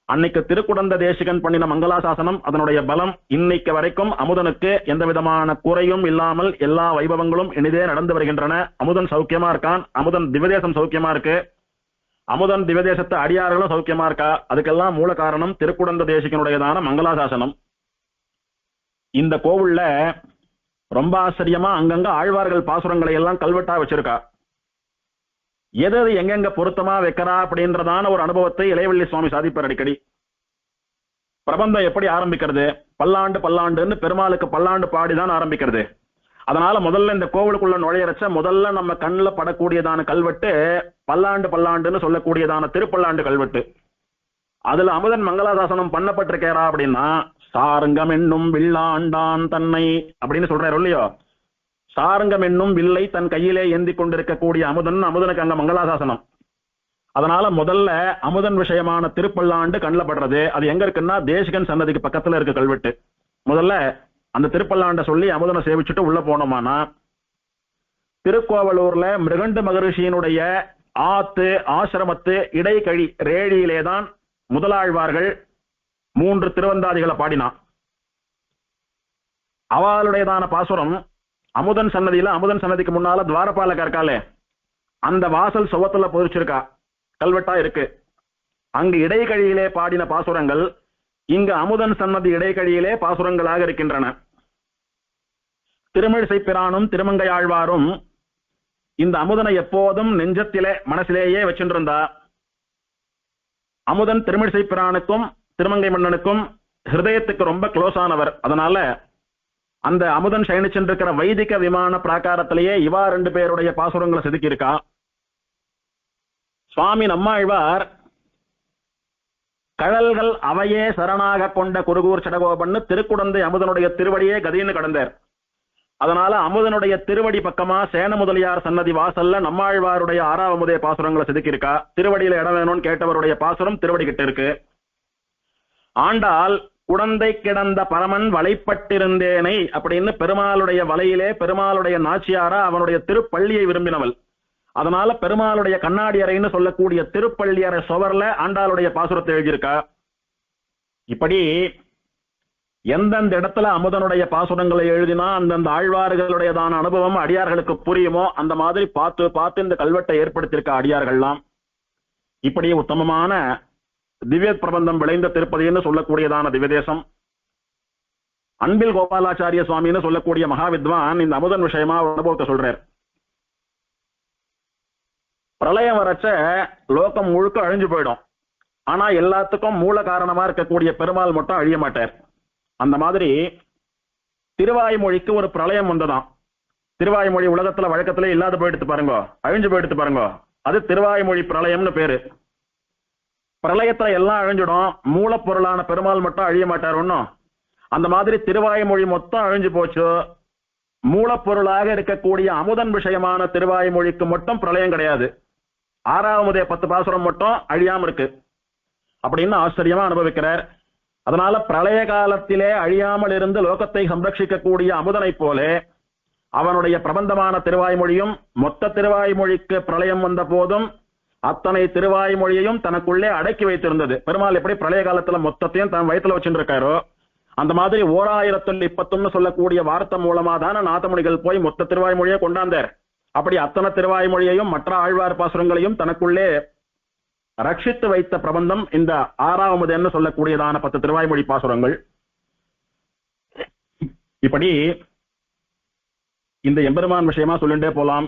அன்னைக்கு திருக்குடந்த தேசிகன் பண்ணின மங்களாசாசனம் அதனுடைய பலம் இன்னைக்கு வரைக்கும் அமுதனுக்கு எந்த விதமான குறையும் இல்லாமல் எல்லா வைபவங்களும் இனிதே நடந்து வருகின்றன. அமுதன் சௌக்கியமா இருக்கான், அமுதன் திவதேசம் சௌக்கியமா இருக்கு, அமுதன் திவதேசத்து அடியார்களும் சௌக்கியமா இருக்கா. அதுக்கெல்லாம் மூல காரணம் திருக்குடந்த தேசிகனுடையதான மங்களாசாசனம். இந்த கோவில்ல ரொம்ப ஆச்சரியமா அங்கங்க ஆழ்வார்கள் பாசுரங்களை எல்லாம் கல்வெட்டா வச்சிருக்கா. எது எங்கெங்க பொருத்தமா வைக்கிறா அப்படின்றதான ஒரு அனுபவத்தை இளையவள்ளி சுவாமி சாதிப்பார் அடிக்கடி. பிரபந்தம் எப்படி ஆரம்பிக்கிறது, பல்லாண்டு பல்லாண்டுன்னு பெருமாளுக்கு பல்லாண்டு பாடிதான் ஆரம்பிக்கிறது. அதனால முதல்ல இந்த கோவிலுக்குள்ள நுழையறச்ச முதல்ல நம்ம கண்ணில் படக்கூடியதான கல்வெட்டு பல்லாண்டு பல்லாண்டுன்னு சொல்லக்கூடியதான திருப்பல்லாண்டு கல்வெட்டு. அதுல அமுதன் மங்களாசாசனம் பண்ணப்பட்டிருக்கேரா அப்படின்னா சாருங்கம் என்னும் வில்லாண்டான் தன்னை அப்படின்னு சொல்றாரு இல்லையோ. சாருங்கம் என்னும் வில்லை தன் கையிலே ஏந்தி கொண்டிருக்கக்கூடிய அமுதனுக்கு அங்க மங்களாசாசனம். அதனால முதல்ல அமுதன் விஷயமான திருப்பல்லாண்டு கண்ணில் படுறது. அது எங்க இருக்குன்னா தேசிகன் சன்னதிக்கு பக்கத்துல இருக்கு கல்வெட்டு. முதல்ல அந்த திருப்பல்லாண்ட சொல்லி அமுதனை சேவிச்சுட்டு உள்ள போனோமானா திருக்கோவலூர்ல மிருகண்டு மகரிஷியினுடைய ஆத்து ஆசிரமத்து இடைக்கழி ரேழியிலேதான் முதலாழ்வார்கள் 3 திருவந்தாதிகளை பாடினான். அவளுடையதான பாசுரம் அமுதன் சன்னதியில, அமுதன் சன்னதிக்கு முன்னால துவாரபாலக இருக்காளே அந்த வாசல் சுவத்துல பொதிச்சிருக்கா, கல்வெட்டா இருக்கு. அங்கு இடைக்கழியிலே பாடின பாசுரங்கள் இங்கு அமுதன் சன்னதி இடைக்கழியிலே பாசுரங்களாக இருக்கின்றன. திருமிழிசை பிரானும் திருமங்கையாழ்வாரும் இந்த அமுதனை எப்போதும் நெஞ்சத்திலே மனசிலேயே வச்சுருந்தா. அமுதன் திருமிழிசை பிரானுக்கும் திருமங்கை மன்னனுக்கும் ஹிருதயத்துக்கு ரொம்ப க்ளோஸ் ஆனவர். அதனால அந்த அமுதன் சயனிச்சென்றிருக்கிற வைதிக விமான பிராகாரத்திலேயே இவா 2 பேருடைய பாசுரங்களை செதுக்கி இருக்கா. சுவாமி நம்மாழ்வார் கழல்கள் அவையே சரணாக கொண்ட குருகூர் சடகோபன்னு திருக்குடந்தை அமுதனுடைய திருவடியே கதின்னு கடந்தார். அதனால அமுதனுடைய திருவடி பக்கமா சேன முதலியார் சன்னதி வாசல்ல நம்மாழ்வாருடைய 6வது பாசுரங்களை செதுக்கி இருக்கா. திருவடியில இடம் வேணும்னு கேட்டவருடைய பாசுரம் திருவடி கிட்ட இருக்கு. ஆண்டாள் குடந்தை கிடந்த பரமன் வலைப்பட்டிருந்தேனை அப்படின்னு பெருமாளுடைய வலையிலே பெருமாளுடைய நாச்சியாரா அவனுடைய திருப்பள்ளியை விரும்பினவள். அதனால பெருமாளுடைய கண்ணாடி அறைன்னு சொல்லக்கூடிய திருப்பள்ளி அறை சுவர்ல ஆண்டாளுடைய பாசுரத்தை எழுதியிருக்கா. இப்படி எந்தெந்த இடத்துல அமுதனுடைய பாசுரங்களை எழுதினா அந்தந்த ஆழ்வார்களுடையதான அனுபவம் அடியார்களுக்கு புரியுமோ அந்த மாதிரி பார்த்து பார்த்து இந்த கல்வெட்டை ஏற்படுத்தியிருக்க அடியார்கள்லாம் இப்படி உத்தமமான திவ்ய பிரபந்தம் விளைந்த திருப்பதின்னு சொல்லக்கூடியதான திவ்யதேசம். அன்பில் கோபாலாச்சாரிய சுவாமின்னு சொல்லக்கூடிய மகாவித்வான் இந்த அமுதன் விஷயமா அனுபவத்தை சொல்றார். பிரளயம் வரச்ச லோகம் முழுக்க அழிஞ்சு போயிடும். ஆனா எல்லாத்துக்கும் மூல காரணமா இருக்கக்கூடிய பெருமாள் மட்டும் அழிய மாட்டார். அந்த மாதிரி திருவாய்மொழிக்கு ஒரு பிரளயம் வந்ததாம். திருவாய்மொழி உலகத்துல வழக்கத்திலே இல்லாத போயிடுத்து பாருங்க, அழிஞ்சு போயிடுத்து பாருங்க. அது திருவாய்மொழி பிரளயம்னு பேரு. பிரளயத்துல எல்லாம் அழிஞ்சிடும், மூலப்பொருளான பெருமாள் மட்டும் அழிய மாட்டார் ஒன்னும். அந்த மாதிரி திருவாய்மொழி மொத்தம் அழிஞ்சு போச்சு. மூலப்பொருளாக இருக்கக்கூடிய அமுதன் விஷயமான திருவாய்மொழிக்கு மட்டும் பிரளயம் கிடையாது. 6வது 10 பாசுரம் மட்டும் அழியாம இருக்கு அப்படின்னு ஆச்சரியமா அனுபவிக்கிறார். அதனால பிரளய காலத்திலே அழியாமல் இருந்து லோகத்தை சம்ரட்சிக்கக்கூடிய அமுதனை போல அவனுடைய பிரபந்தமான திருவாய்மொழியும் மொத்த திருவாய்மொழிக்கு பிரளயம் வந்த போதும் அத்தனை திருவாய்மொழியையும் தனக்குள்ளே அடக்கி வைத்திருந்தது. பெருமாள் எப்படி பிரளய காலத்துல மொத்தத்தையும் தன் வயிற்றுல வச்சுட்டு இருக்காரோ அந்த மாதிரி 1021 சொல்லக்கூடிய வார்த்தை மூலமா தானே நாதமுனிகள் போய் மொத்த திருவாய்மொழியை கொண்டாந்தார். அப்படி அத்தனை திருவாய்மொழியையும் மற்ற ஆழ்வார் பாசுரங்களையும் தனக்குள்ளே ரட்சித்து வைத்த பிரபந்தம் இந்த 6வது சொல்லக்கூடியதான 10 திருவாய்மொழி பாசுரங்கள். இப்படி இந்த எம்பெருமான் விஷயமா சொல்லிண்டே போலாம்.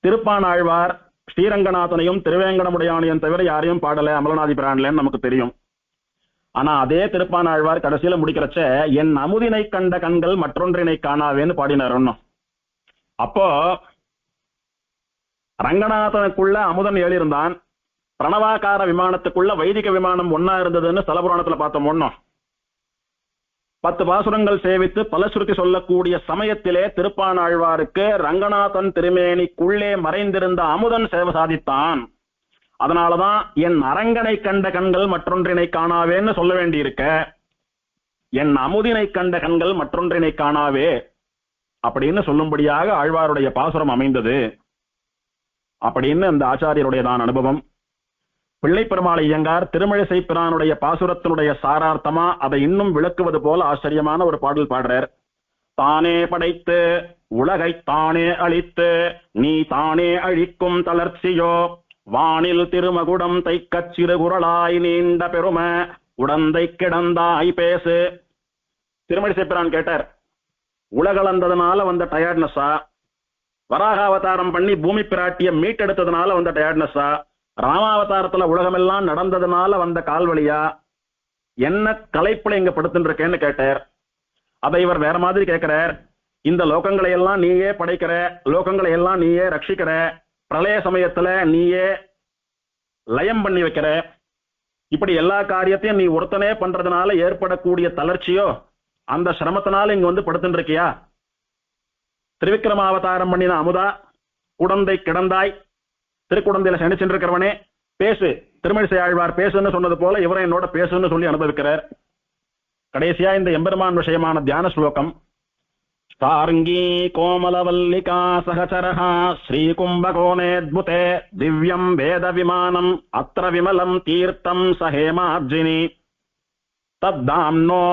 திருப்பான் ஆழ்வார் ஸ்ரீரங்கநாதனையும் திருவேங்கடமுடையானையும் தவிர யாரையும் பாடல அமலநாதி பிரான்லன்னு நமக்கு தெரியும். ஆனா அதே திருப்பான் ஆழ்வார் கடைசியில முடிக்கிறச்ச என் அமுதினை கண்ட கண்கள் மற்றொன்றினை காணாவேன்னு பாடினார். ஒன்னும் அப்போ ரங்கநாதனுக்குள்ள அமுதன் ஏழிருந்தான், பிரணவாகார விமானத்துக்குள்ள வைதிக விமானம் ஒன்னா இருந்ததுன்னு ஸ்தலபுராணத்துல பார்த்தோம். ஒன்னும் 10 பாசுரங்கள் சேவித்து பலசுருதி சொல்லக்கூடிய சமயத்திலே திருப்பான் ஆழ்வாருக்கு ரங்கநாதன் திருமேனிக்குள்ளே மறைந்திருந்த அமுதன் சேவை சாதித்தான். அதனாலதான் என் அரங்கனை கண்ட கண்கள் மற்றொன்றினை காணாவேன்னு சொல்ல வேண்டியிருக்க, என் அமுதினை கண்ட கண்கள் மற்றொன்றினை காணாவே அப்படின்னு சொல்லும்படியாக ஆழ்வாருடைய பாசுரம் அமைந்தது அப்படின்னு அந்த ஆச்சாரியருடையதான் அனுபவம். பிள்ளை பெருமாள் ஐயங்கார் திருமழிசை பிரானுடைய பாசுரத்தினுடைய சாரார்த்தமா அதை இன்னும் விளக்குவது போல ஆச்சரியமான ஒரு பாடல் பாடுறார். தானே படைத்து உலகை தானே அழித்து நீ தானே அழிக்கும் தளர்ச்சியோ வானில் திருமகுடம் தைக்கச் சிறு குரலாய் நீண்ட பெரும உடந்தை கிடந்தாய் பேசு. திருமழிசை பிரான் கேட்டார், உலகளந்ததுனால வந்த டயர்ட்னஸா, வராக அவதாரம் பண்ணி பூமி பிராட்டிய மீட்டெடுத்ததுனால வந்த டயர்ட்னஸா, ராமாவதாரத்துல உலகமெல்லாம் நடந்ததுனால வந்த கால்வழியா, என்ன கலைப்புல இங்க படுத்துட்டு இருக்கேன்னு கேட்டார். அதை இவர் வேற மாதிரி கேட்கிறார். இந்த லோகங்களை எல்லாம் நீயே படைக்கிற, லோகங்களை எல்லாம் நீயே ரட்சிக்கிற, பிரளய சமயத்துல நீயே லயம் பண்ணி வைக்கிற, இப்படி எல்லா காரியத்தையும் நீ ஒருத்தனே பண்றதுனால ஏற்படக்கூடிய தளர்ச்சியோ அந்த சிரமத்தினால இங்க வந்து படுத்துட்டு இருக்கியா? திருவிக்கிரமாவதாரம் பண்ணின அமுதா, குடந்தை கிடந்தாய், திருக்குடந்தையில சனிச்சுட்டு இருக்கிறவனே பேசு, திருமழிசை ஆழ்வார் பேசுன்னு சொன்னது போல இவரை என்னோட பேசுன்னு சொல்லி அனுபவிக்கிறார். கடைசியா இந்த எம்பெருமான் விஷயமான தியான ஸ்லோகம். சார்ங்கி கோமலவல்லிகா சகச்சரஹ ஸ்ரீகும்பகோணேத்புதே திவ்யம் வேத விமானம் அத்ர விமலம் தீர்த்தம் சஹேமார்ஜினி தத்தாம்னோ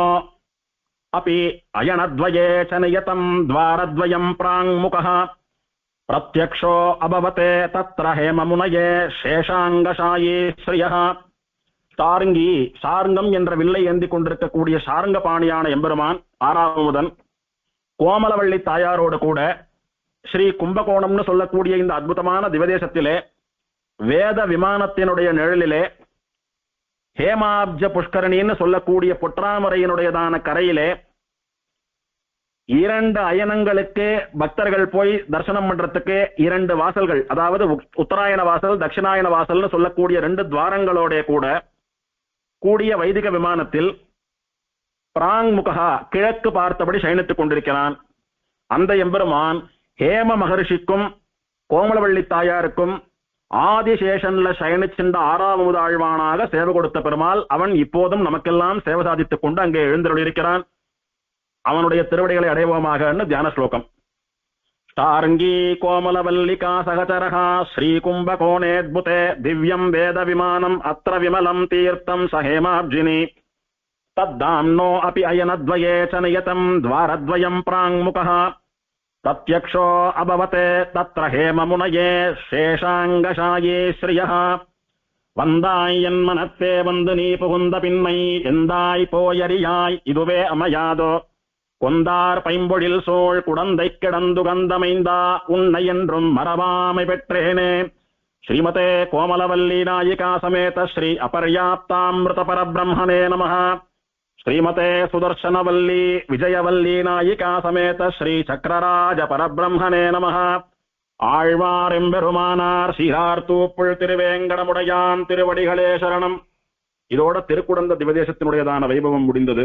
अपि अयनद्वये च नियतं द्वारद्वयं प्राङ्मुखः प्रत्यक्षो अभवते तत्र हेममुनये शेषाङ्गशायी श्रियः. சாருங்கி, சாருங்கம் என்ற வில்லை ஏந்தி கொண்டிருக்கக்கூடிய சாருங்க பாணியான எம்பெருமான் 6ஆவதன் கோமலவள்ளி தாயாரோடு கூட ஸ்ரீ கும்பகோணம்னு சொல்லக்கூடிய இந்த அற்புதமான திவதேசத்திலே வேத விமானத்தினுடைய நிழலிலே ஹேமாப்ஜ புஷ்கரணின்னு சொல்லக்கூடிய பொற்றாமரையினுடையதான கரையிலே 2 அயனங்களுக்கு பக்தர்கள் போய் தரிசனம் பண்றதுக்கு 2 வாசல்கள், அதாவது உத்தராயண வாசல் தட்சிணாயன வாசல்னு சொல்லக்கூடிய 2 துவாரங்களோட கூடிய வைதிக விமானத்தில் பிராங்முகா கிழக்கு பார்த்தபடி சயனித்துக் கொண்டிருக்கிறான். அந்த எம்பெருமான் ஹேம மகர்ஷிக்கும் கோமலவள்ளி தாயாருக்கும் ஆதிசேஷன்ல சயனிச்சின்ற 6ஆவது ஆழ்வானாக சேவை கொடுத்த பெருமாள் அவன் இப்போதும் நமக்கெல்லாம் சேவை சாதித்துக் கொண்டு அங்கே எழுந்தருளிருக்கிறான். அவனுடைய திருவடிகளை அடைவோமாக தியான ஸ்லோகம். சாருங்கி கோமலவல்லிகா சகச்சரஹா ஸ்ரீகும்பகோணேத்புதே திவ்யம் வேத விமானம் அத்ர விமலம் தீர்த்தம் சஹேமாப்ஜினி தத்தாம்னோ அபி அயனத்வயே ச நியதம் துவாரத்வயம் பிராங்முகः தத்யக்ஷோ அபவதே தத்ர ஹேமமுனயே சேஷாங்கசாயே ஸ்ரீயः வந்தாய் என் மனத்தே வந்து நீ புகுந்த பின்மை எந்தாய் போயறியாய் இதுவே அமையாதோ கொந்தார் பைம்பொழில் சோழ் குடந்தை கிடந்து கந்தமைந்தா உன்னை என்றும் மரபாமை பெற்றேனே ஸ்ரீமதே கோமலவல்லி நாயிகா சமேத ஸ்ரீ அபர்யாப்தாமிருத பரபிரம்மணே நமः ஸ்ரீமதே சுதர்சனவல்லி விஜயவல்லி நாயிகா சமேத ஸ்ரீ சக்கரராஜ பரபிரம்மணே நமः ஆழ்வாரெம்பெருமானார் சீரார் தூப்புள் திருவேங்கடமுடையான் திருவடிகளே சரணம். இதோட திருக்குடந்த திவதேசத்தினுடையதான வைபவம் முடிந்தது.